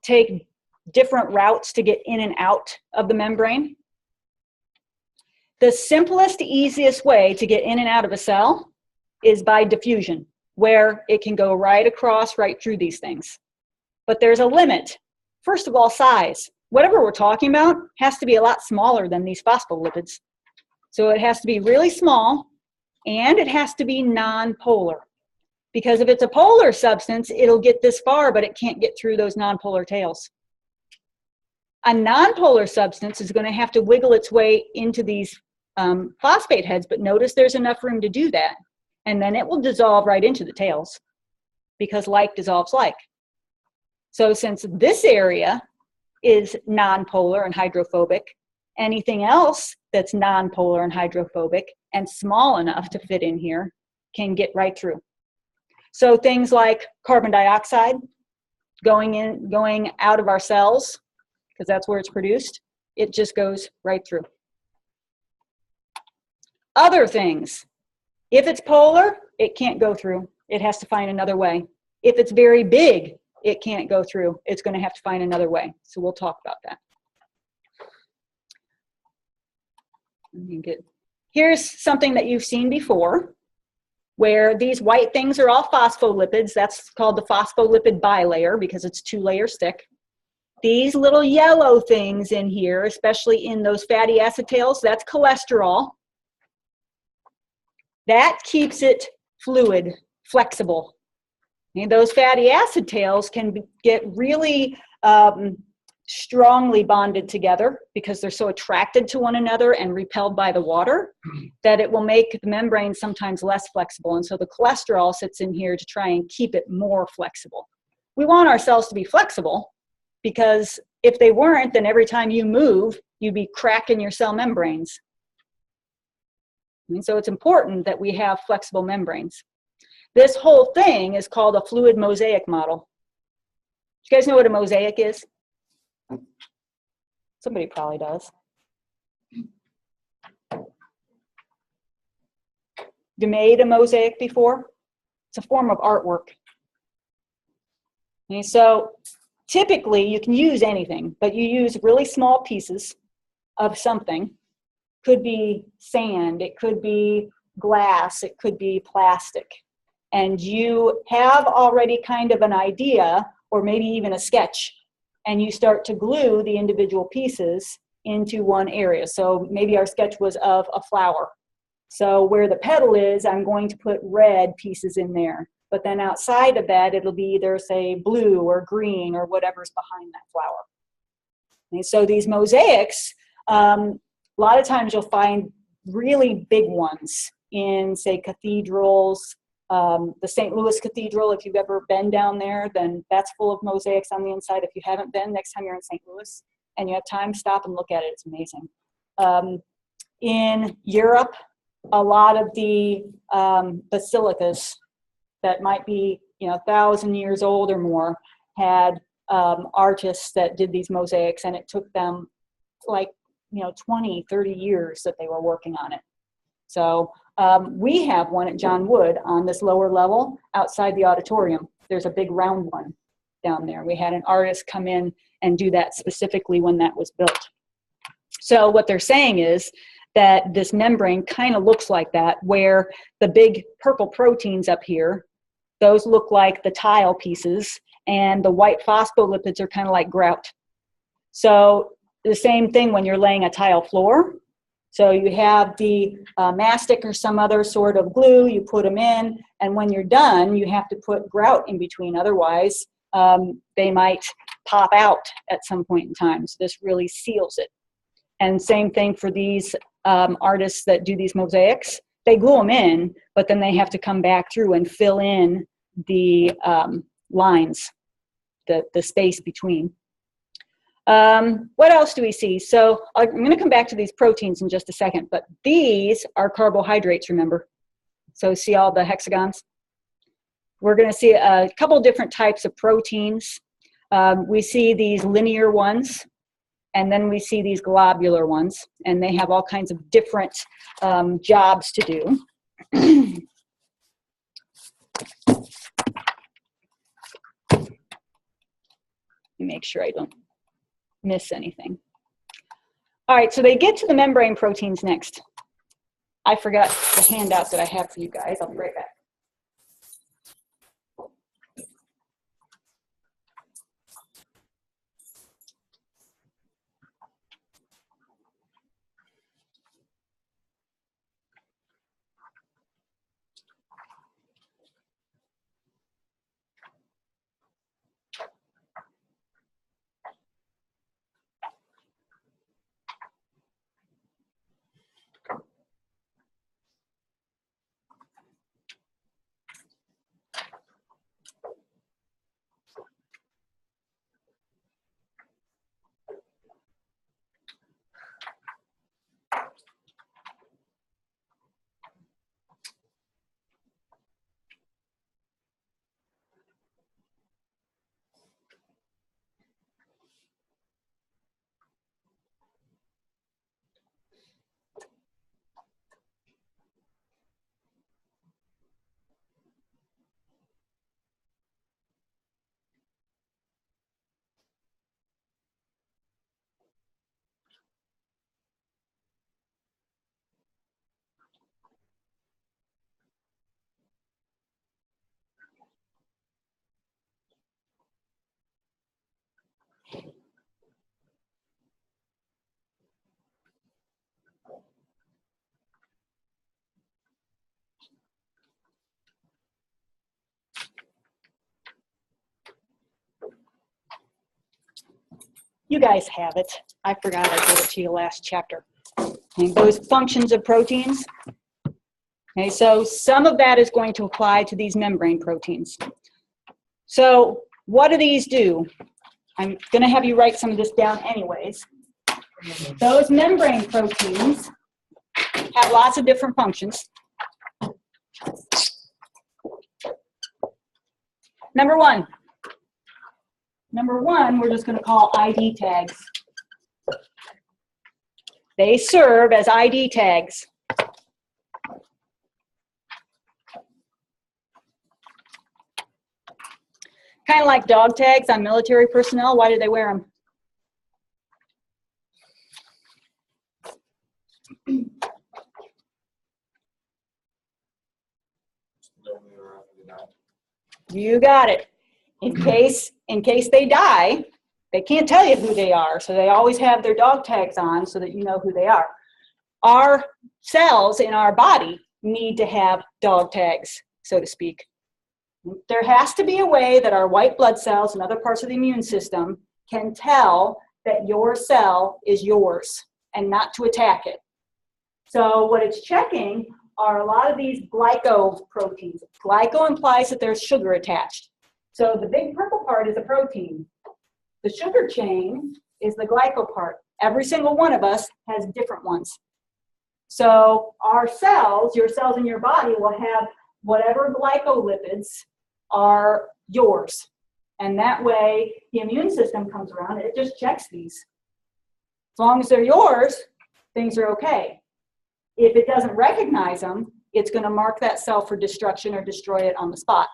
take different routes to get in and out of the membrane. The simplest, easiest way to get in and out of a cell is by diffusion, where it can go right across, right through these things. But there's a limit. First of all, size. Whatever we're talking about has to be a lot smaller than these phospholipids. So it has to be really small, and it has to be non-polar. Because if it's a polar substance, it'll get this far, but it can't get through those non-polar tails. A non-polar substance is going to have to wiggle its way into these phosphate heads, but notice there's enough room to do that. And then it will dissolve right into the tails, because like dissolves like. So since this area is nonpolar and hydrophobic, anything else that's nonpolar and hydrophobic and small enough to fit in here can get right through. So things like carbon dioxide going out of our cells, because that's where it's produced, it just goes right through. Other things, if it's polar, it can't go through. It has to find another way. If it's very big, it can't go through. It's going to have to find another way. So we'll talk about that. Here's something that you've seen before, where these white things are all phospholipids. That's called the phospholipid bilayer because it's 2-layer thick. These little yellow things in here, especially in those fatty acid tails, that's cholesterol. That keeps it fluid, flexible. And those fatty acid tails can get really strongly bonded together because they're so attracted to one another and repelled by the water that it will make the membrane sometimes less flexible. And so the cholesterol sits in here to try and keep it more flexible. We want our cells to be flexible because if they weren't, then every time you move, you'd be cracking your cell membranes. And so it's important that we have flexible membranes. This whole thing is called a fluid mosaic model. Do you guys know what a mosaic is? Somebody probably does. You made a mosaic before? It's a form of artwork. Okay, so typically you can use anything, but you use really small pieces of something. Could be sand, it could be glass, it could be plastic. And you have already kind of an idea, or maybe even a sketch, and you start to glue the individual pieces into one area. So maybe our sketch was of a flower. So where the petal is, I'm going to put red pieces in there. But then outside of that, it'll be either, say, blue or green or whatever's behind that flower. And so these mosaics, a lot of times you'll find really big ones in, say, cathedrals. The St. Louis Cathedral, if you've ever been down there, then that's full of mosaics on the inside. If you haven't been, next time you're in St. Louis and you have time, stop and look at it. It's amazing. In Europe, a lot of the basilicas that might be 1,000 years old or more had artists that did these mosaics, and it took them like 20, 30 years that they were working on it. So we have one at John Wood on this lower level outside the auditorium. There's a big round one down there. We had an artist come in and do that specifically when that was built. So what they're saying is that this membrane kind of looks like that, where the big purple proteins up here, those look like the tile pieces, and the white phospholipids are kind of like grout. So the same thing when you're laying a tile floor. So you have the mastic or some other sort of glue, you put them in, and when you're done, you have to put grout in between. Otherwise, they might pop out at some point in time. So this really seals it. And same thing for these artists that do these mosaics. they glue them in, but then they have to come back through and fill in the lines, the space between. What else do we see? So I'm going to come back to these proteins in just a second, but these are carbohydrates, remember? So see all the hexagons? We're going to see a couple different types of proteins. We see these linear ones, and then we see these globular ones, and they have all kinds of different jobs to do. Let me make sure I don't miss anything. All right, so they get to the membrane proteins next. I forgot the handout that I have for you guys. I'll be right back. You guys have it. I forgot I gave it to you last chapter. Okay, those functions of proteins. Okay, so some of that is going to apply to these membrane proteins. So what do these do? I'm going to have you write some of this down anyways. Those membrane proteins have lots of different functions. Number one, we're just going to call ID tags. They serve as ID tags. Kind of like dog tags on military personnel. Why do they wear them? You got it. In case they die, they can't tell you who they are, so they always have their dog tags on so that you know who they are. Our cells in our body need to have dog tags, so to speak. There has to be a way that our white blood cells and other parts of the immune system can tell that your cell is yours and not to attack it. So what it's checking are a lot of these glycoproteins. Glyco implies that there's sugar attached. So the big purple part is a protein. The sugar chain is the glyco part. Every single one of us has different ones. So our cells, your cells in your body, will have whatever glycolipids are yours. And that way, the immune system comes around, it just checks these. As long as they're yours, things are okay. If it doesn't recognize them, it's going to mark that cell for destruction or destroy it on the spot.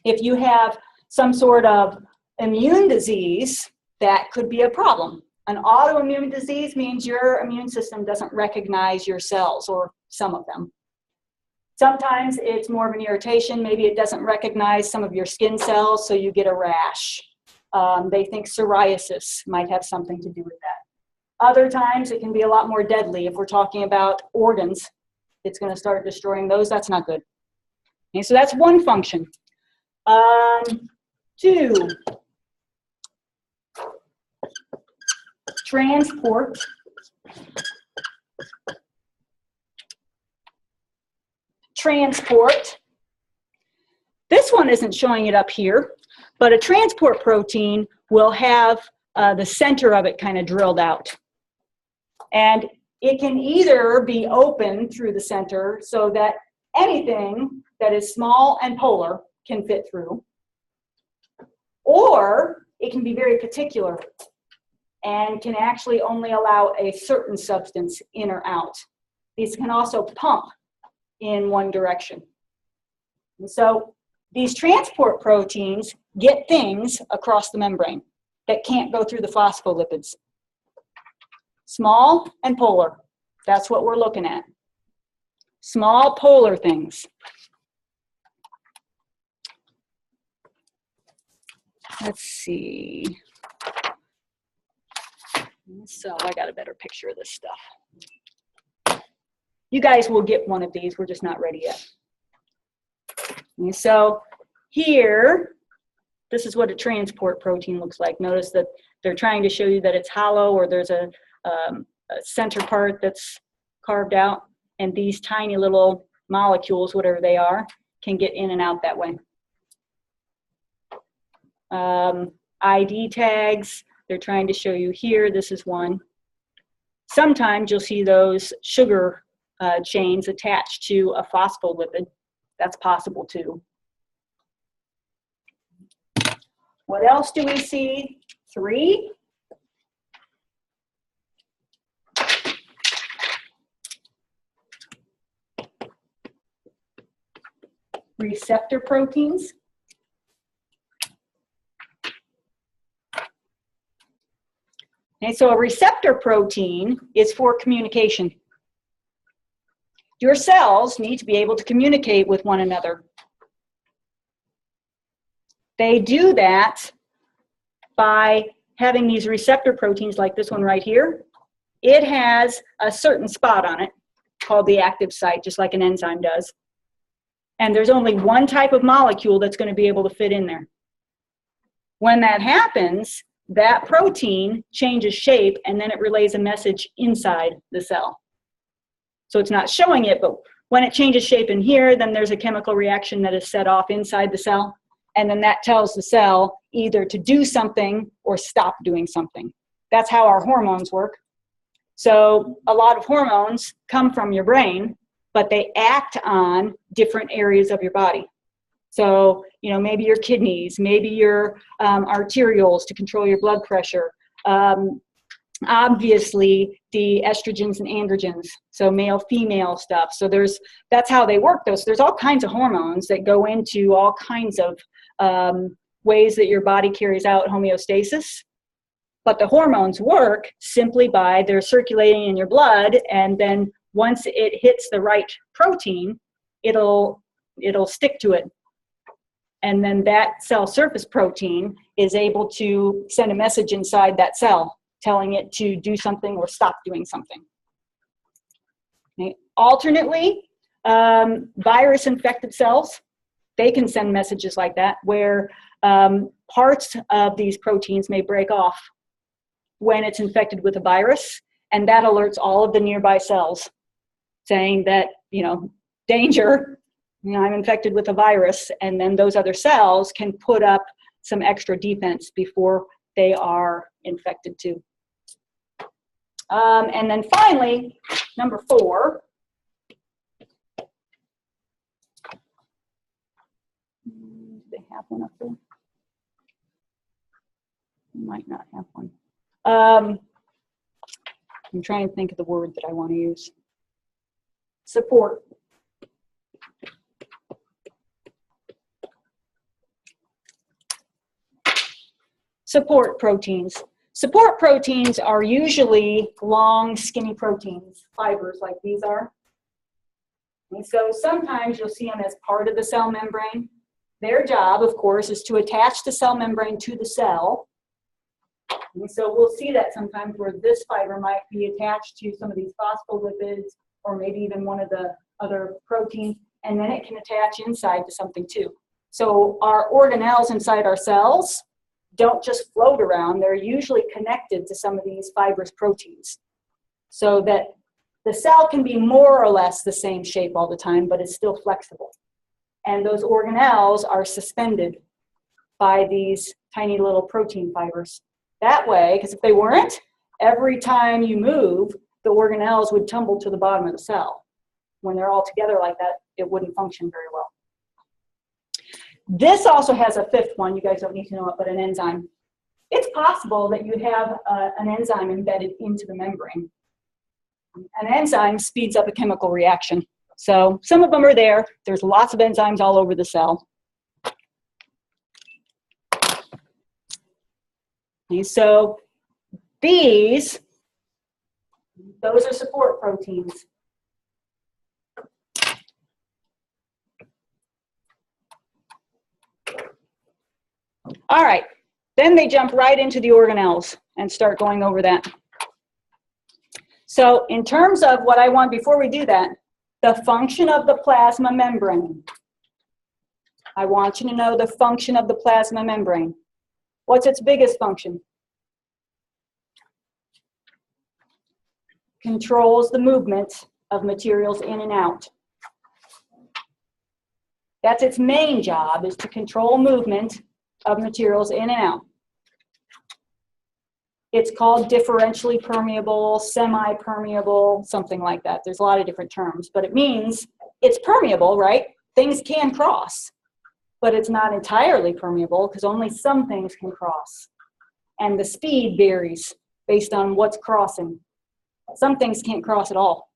If you have some sort of immune disease, that could be a problem. An autoimmune disease means your immune system doesn't recognize your cells, or some of them. Sometimes it's more of an irritation. Maybe it doesn't recognize some of your skin cells, so you get a rash. They think psoriasis might have something to do with that. Other times it can be a lot more deadly. If we're talking about organs, it's going to start destroying those. That's not good. Okay, so that's one function. Two, transport. transport. This one isn't showing it up here, but a transport protein will have the center of it kind of drilled out. And it can either be open through the center so that anything that is small and polar can fit through, or it can be very particular and can actually only allow a certain substance in or out. These can also pump in one direction. And so these transport proteins get things across the membrane that can't go through the phospholipids. Small and polar, that's what we're looking at. Small polar things. Let's see. So I got a better picture of this stuff. You guys will get one of these, we're just not ready yet. And so here, this is what a transport protein looks like. Notice that they're trying to show you that it's hollow, or there's a center part that's carved out, and these tiny little molecules, whatever they are, can get in and out that way. ID tags, they're trying to show you here. This is one. Sometimes you'll see those sugar chains attached to a phospholipid. That's possible too. What else do we see? 3. Receptor proteins. Okay, so a receptor protein is for communication. Your cells need to be able to communicate with one another. They do that by having these receptor proteins like this one right here. It has a certain spot on it called the active site, just like an enzyme does. And there's only one type of molecule that's going to be able to fit in there. When that happens, that protein changes shape, and then it relays a message inside the cell. So it's not showing it, but when it changes shape in here, then there's a chemical reaction that is set off inside the cell, and then that tells the cell either to do something or stop doing something. That's how our hormones work. So a lot of hormones come from your brain, but they act on different areas of your body. So, you know, maybe your kidneys, maybe your arterioles to control your blood pressure. Obviously, the estrogens and androgens, so male-female stuff. So that's how they work, though. So there's all kinds of hormones that go into all kinds of ways that your body carries out homeostasis. But the hormones work simply by they're circulating in your blood, and then once it hits the right protein, it'll stick to it. And then that cell surface protein is able to send a message inside that cell, telling it to do something or stop doing something. Okay. Alternately, virus-infected cells, they can send messages like that, where parts of these proteins may break off when it's infected with a virus, and that alerts all of the nearby cells, saying that, you know, danger, you know, I'm infected with a virus, and then those other cells can put up some extra defense before they are infected too. And then finally, number 4. Do they have one up there? Might not have one. I'm trying to think of the word that I want to use. Support. Support proteins. Support proteins are usually long, skinny proteins, fibers like these are. And so sometimes you'll see them as part of the cell membrane. Their job, of course, is to attach the cell membrane to the cell. And so we'll see that sometimes where this fiber might be attached to some of these phospholipids, or maybe even one of the other proteins, and then it can attach inside to something too. So our organelles inside our cells don't just float around, they're usually connected to some of these fibrous proteins, so that The cell can be more or less the same shape all the time, but it's still flexible. And those organelles are suspended by these tiny little protein fibers. That way, because if they weren't, every time you move, the organelles would tumble to the bottom of the cell. When they're all together like that, it wouldn't function very well. This also has a fifth one. You guys don't need to know it, but an enzyme. It's possible that you have an enzyme embedded into the membrane. An enzyme speeds up a chemical reaction. So some of them are there. There's lots of enzymes all over the cell. Okay, so those are support proteins. All right, then they jump right into the organelles and start going over that. So in terms of what I want, before we do that, the function of the plasma membrane. I want you to know the function of the plasma membrane. What's its biggest function? Controls the movement of materials in and out. That's its main job, is to control movement of materials in and out. It's called differentially permeable, semi-permeable, something like that. There's a lot of different terms, but it means it's permeable, right? Things can cross, but it's not entirely permeable because only some things can cross. And the speed varies based on what's crossing. Some things can't cross at all.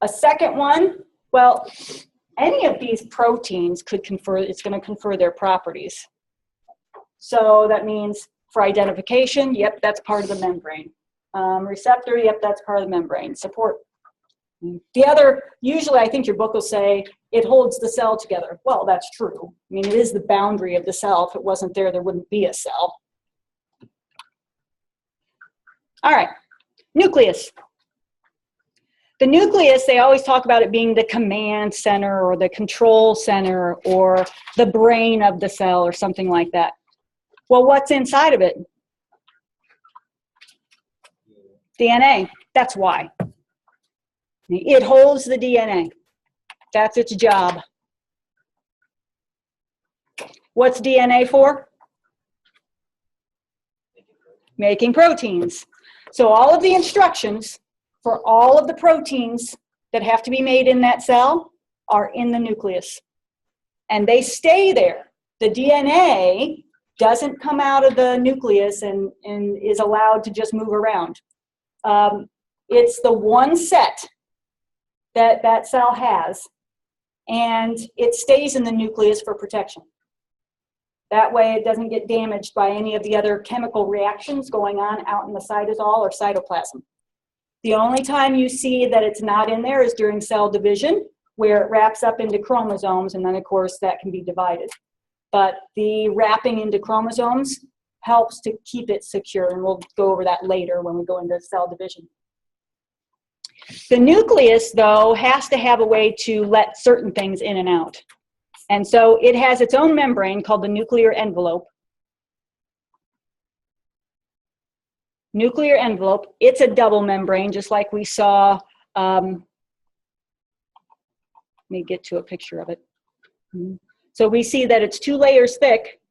A second one, well, any of these proteins could confer, it's going to confer their properties. So that means for identification, yep, that's part of the membrane. Receptor, yep, that's part of the membrane. Support. The other, usually I think your book will say, it holds the cell together. Well, that's true. I mean, it is the boundary of the cell. If it wasn't there, there wouldn't be a cell. All right, nucleus. The nucleus, they always talk about it being the command center or the control center or the brain of the cell or something like that. Well, what's inside of it? DNA. That's why. It holds the DNA. That's its job. What's DNA for? Making proteins. So all of the instructions for all of the proteins that have to be made in that cell are in the nucleus. And they stay there. The DNA doesn't come out of the nucleus and is allowed to just move around. It's the one set that that cell has, and it stays in the nucleus for protection. That way it doesn't get damaged by any of the other chemical reactions going on out in the cytosol or cytoplasm. The only time you see that it's not in there is during cell division, where it wraps up into chromosomes, and then of course that can be divided. But the wrapping into chromosomes helps to keep it secure, and we'll go over that later when we go into cell division. The nucleus, though, has to have a way to let certain things in and out. And so it has its own membrane called the nuclear envelope. Nuclear envelope, it's a double membrane, just like we saw. Let me get to a picture of it. So we see that it's 2 layers thick.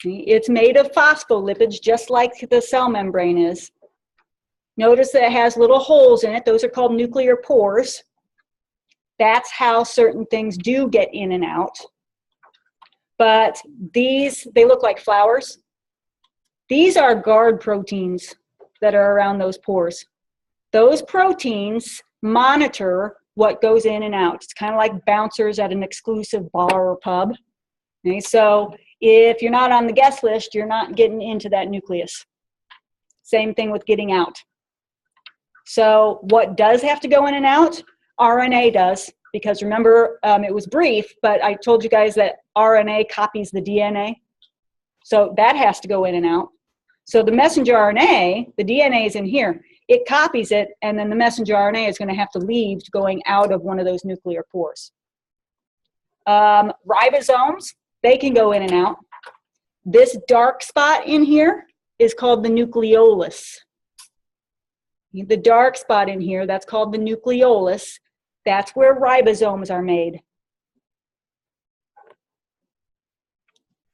It's made of phospholipids, just like the cell membrane is. Notice that it has little holes in it. Those are called nuclear pores. That's how certain things do get in and out. But these, they look like flowers. These are guard proteins that are around those pores. Those proteins monitor what goes in and out. It's kind of like bouncers at an exclusive bar or pub. Okay, so if you're not on the guest list, you're not getting into that nucleus. Same thing with getting out. So what does have to go in and out? RNA does, because remember, it was brief, but I told you guys that RNA copies the DNA. So that has to go in and out. So the messenger RNA, the DNA is in here. It copies it, and then the messenger RNA is going to have to leave going out of one of those nuclear pores. Ribosomes, they can go in and out. This dark spot in here, is called the nucleolus. The dark spot in here, that's called the nucleolus. That's where ribosomes are made.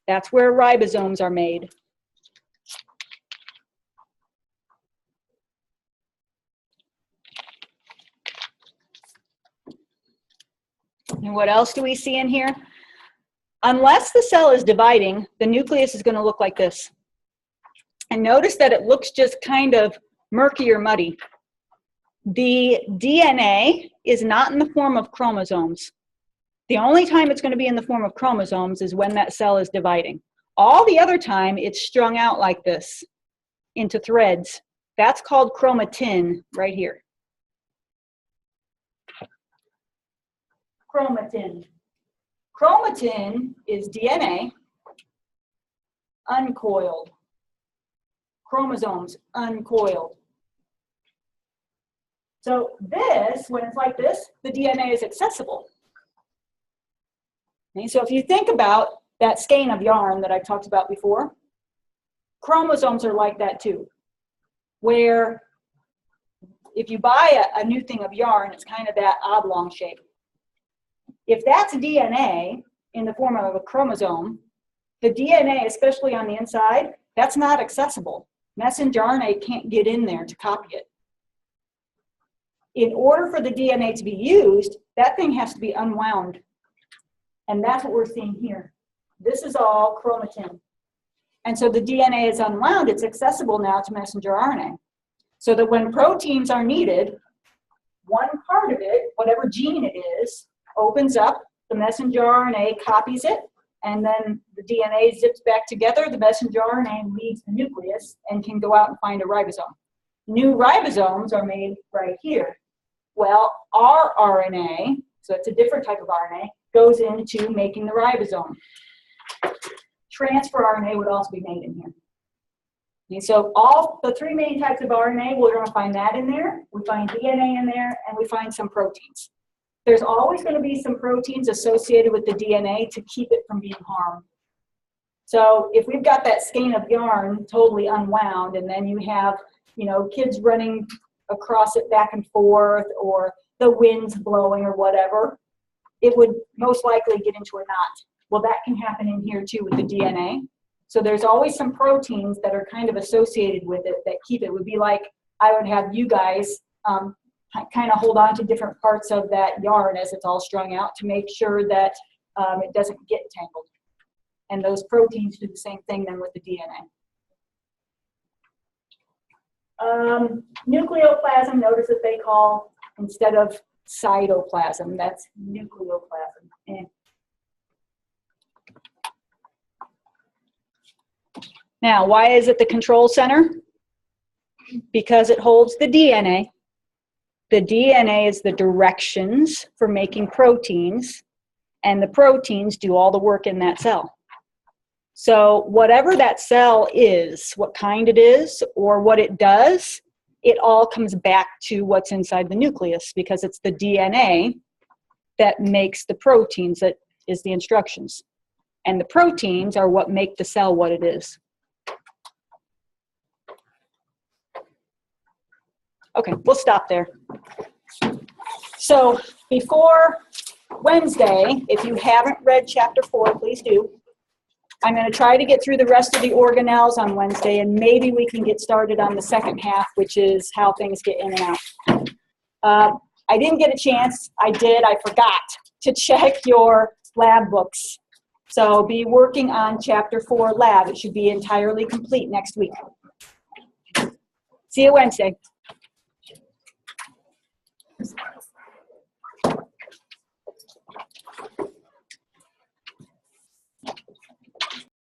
That's where ribosomes are made. And what else do we see in here? Unless the cell is dividing, the nucleus is going to look like this. And notice that it looks just kind of murky or muddy. The DNA is not in the form of chromosomes. The only time it's going to be in the form of chromosomes is when that cell is dividing. All the other time, it's strung out like this into threads. That's called chromatin right here. Chromatin. Chromatin is DNA uncoiled. Chromosomes uncoiled. So this, when it's like this, the DNA is accessible. Okay, so if you think about that skein of yarn that I talked about before, chromosomes are like that too, where if you buy a new thing of yarn, it's kind of that oblong shape. If that's DNA in the form of a chromosome, the DNA, especially on the inside, that's not accessible. Messenger RNA can't get in there to copy it. In order for the DNA to be used, that thing has to be unwound. And that's what we're seeing here. This is all chromatin. And so the DNA is unwound, it's accessible now to messenger RNA. So that when proteins are needed, one part of it, whatever gene it is, opens up, the messenger RNA copies it, and then the DNA zips back together, the messenger RNA leaves the nucleus and can go out and find a ribosome. New ribosomes are made right here. Well, our RNA, so it's a different type of RNA, goes into making the ribosome. Transfer RNA would also be made in here. Okay, so all the three main types of RNA, we're going to find that in there, we find DNA in there, and we find some proteins. There's always going to be some proteins associated with the DNA to keep it from being harmed. So if we've got that skein of yarn totally unwound, and then you have, kids running across it back and forth, or the wind's blowing or whatever, it would most likely get into a knot. Well, that can happen in here too with the DNA. So there's always some proteins that are kind of associated with it that keep it. It would be like I would have you guys kind of hold on to different parts of that yarn as it's all strung out to make sure that it doesn't get tangled. And those proteins do the same thing then with the DNA. Nucleoplasm, notice that they call, instead of cytoplasm, that's nucleoplasm. Now, why is it the control center? Because it holds the DNA. The DNA is the directions for making proteins, and the proteins do all the work in that cell. So whatever that cell is, what kind it is, or what it does, it all comes back to what's inside the nucleus, because it's the DNA that makes the proteins, that is the instructions. And the proteins are what make the cell what it is. Okay, we'll stop there. So before Wednesday, if you haven't read chapter 4, please do. I'm going to try to get through the rest of the organelles on Wednesday, and maybe we can get started on the second half, which is how things get in and out. I didn't get a chance. I forgot to check your lab books. So be working on chapter 4 lab. It should be entirely complete next week. See you Wednesday.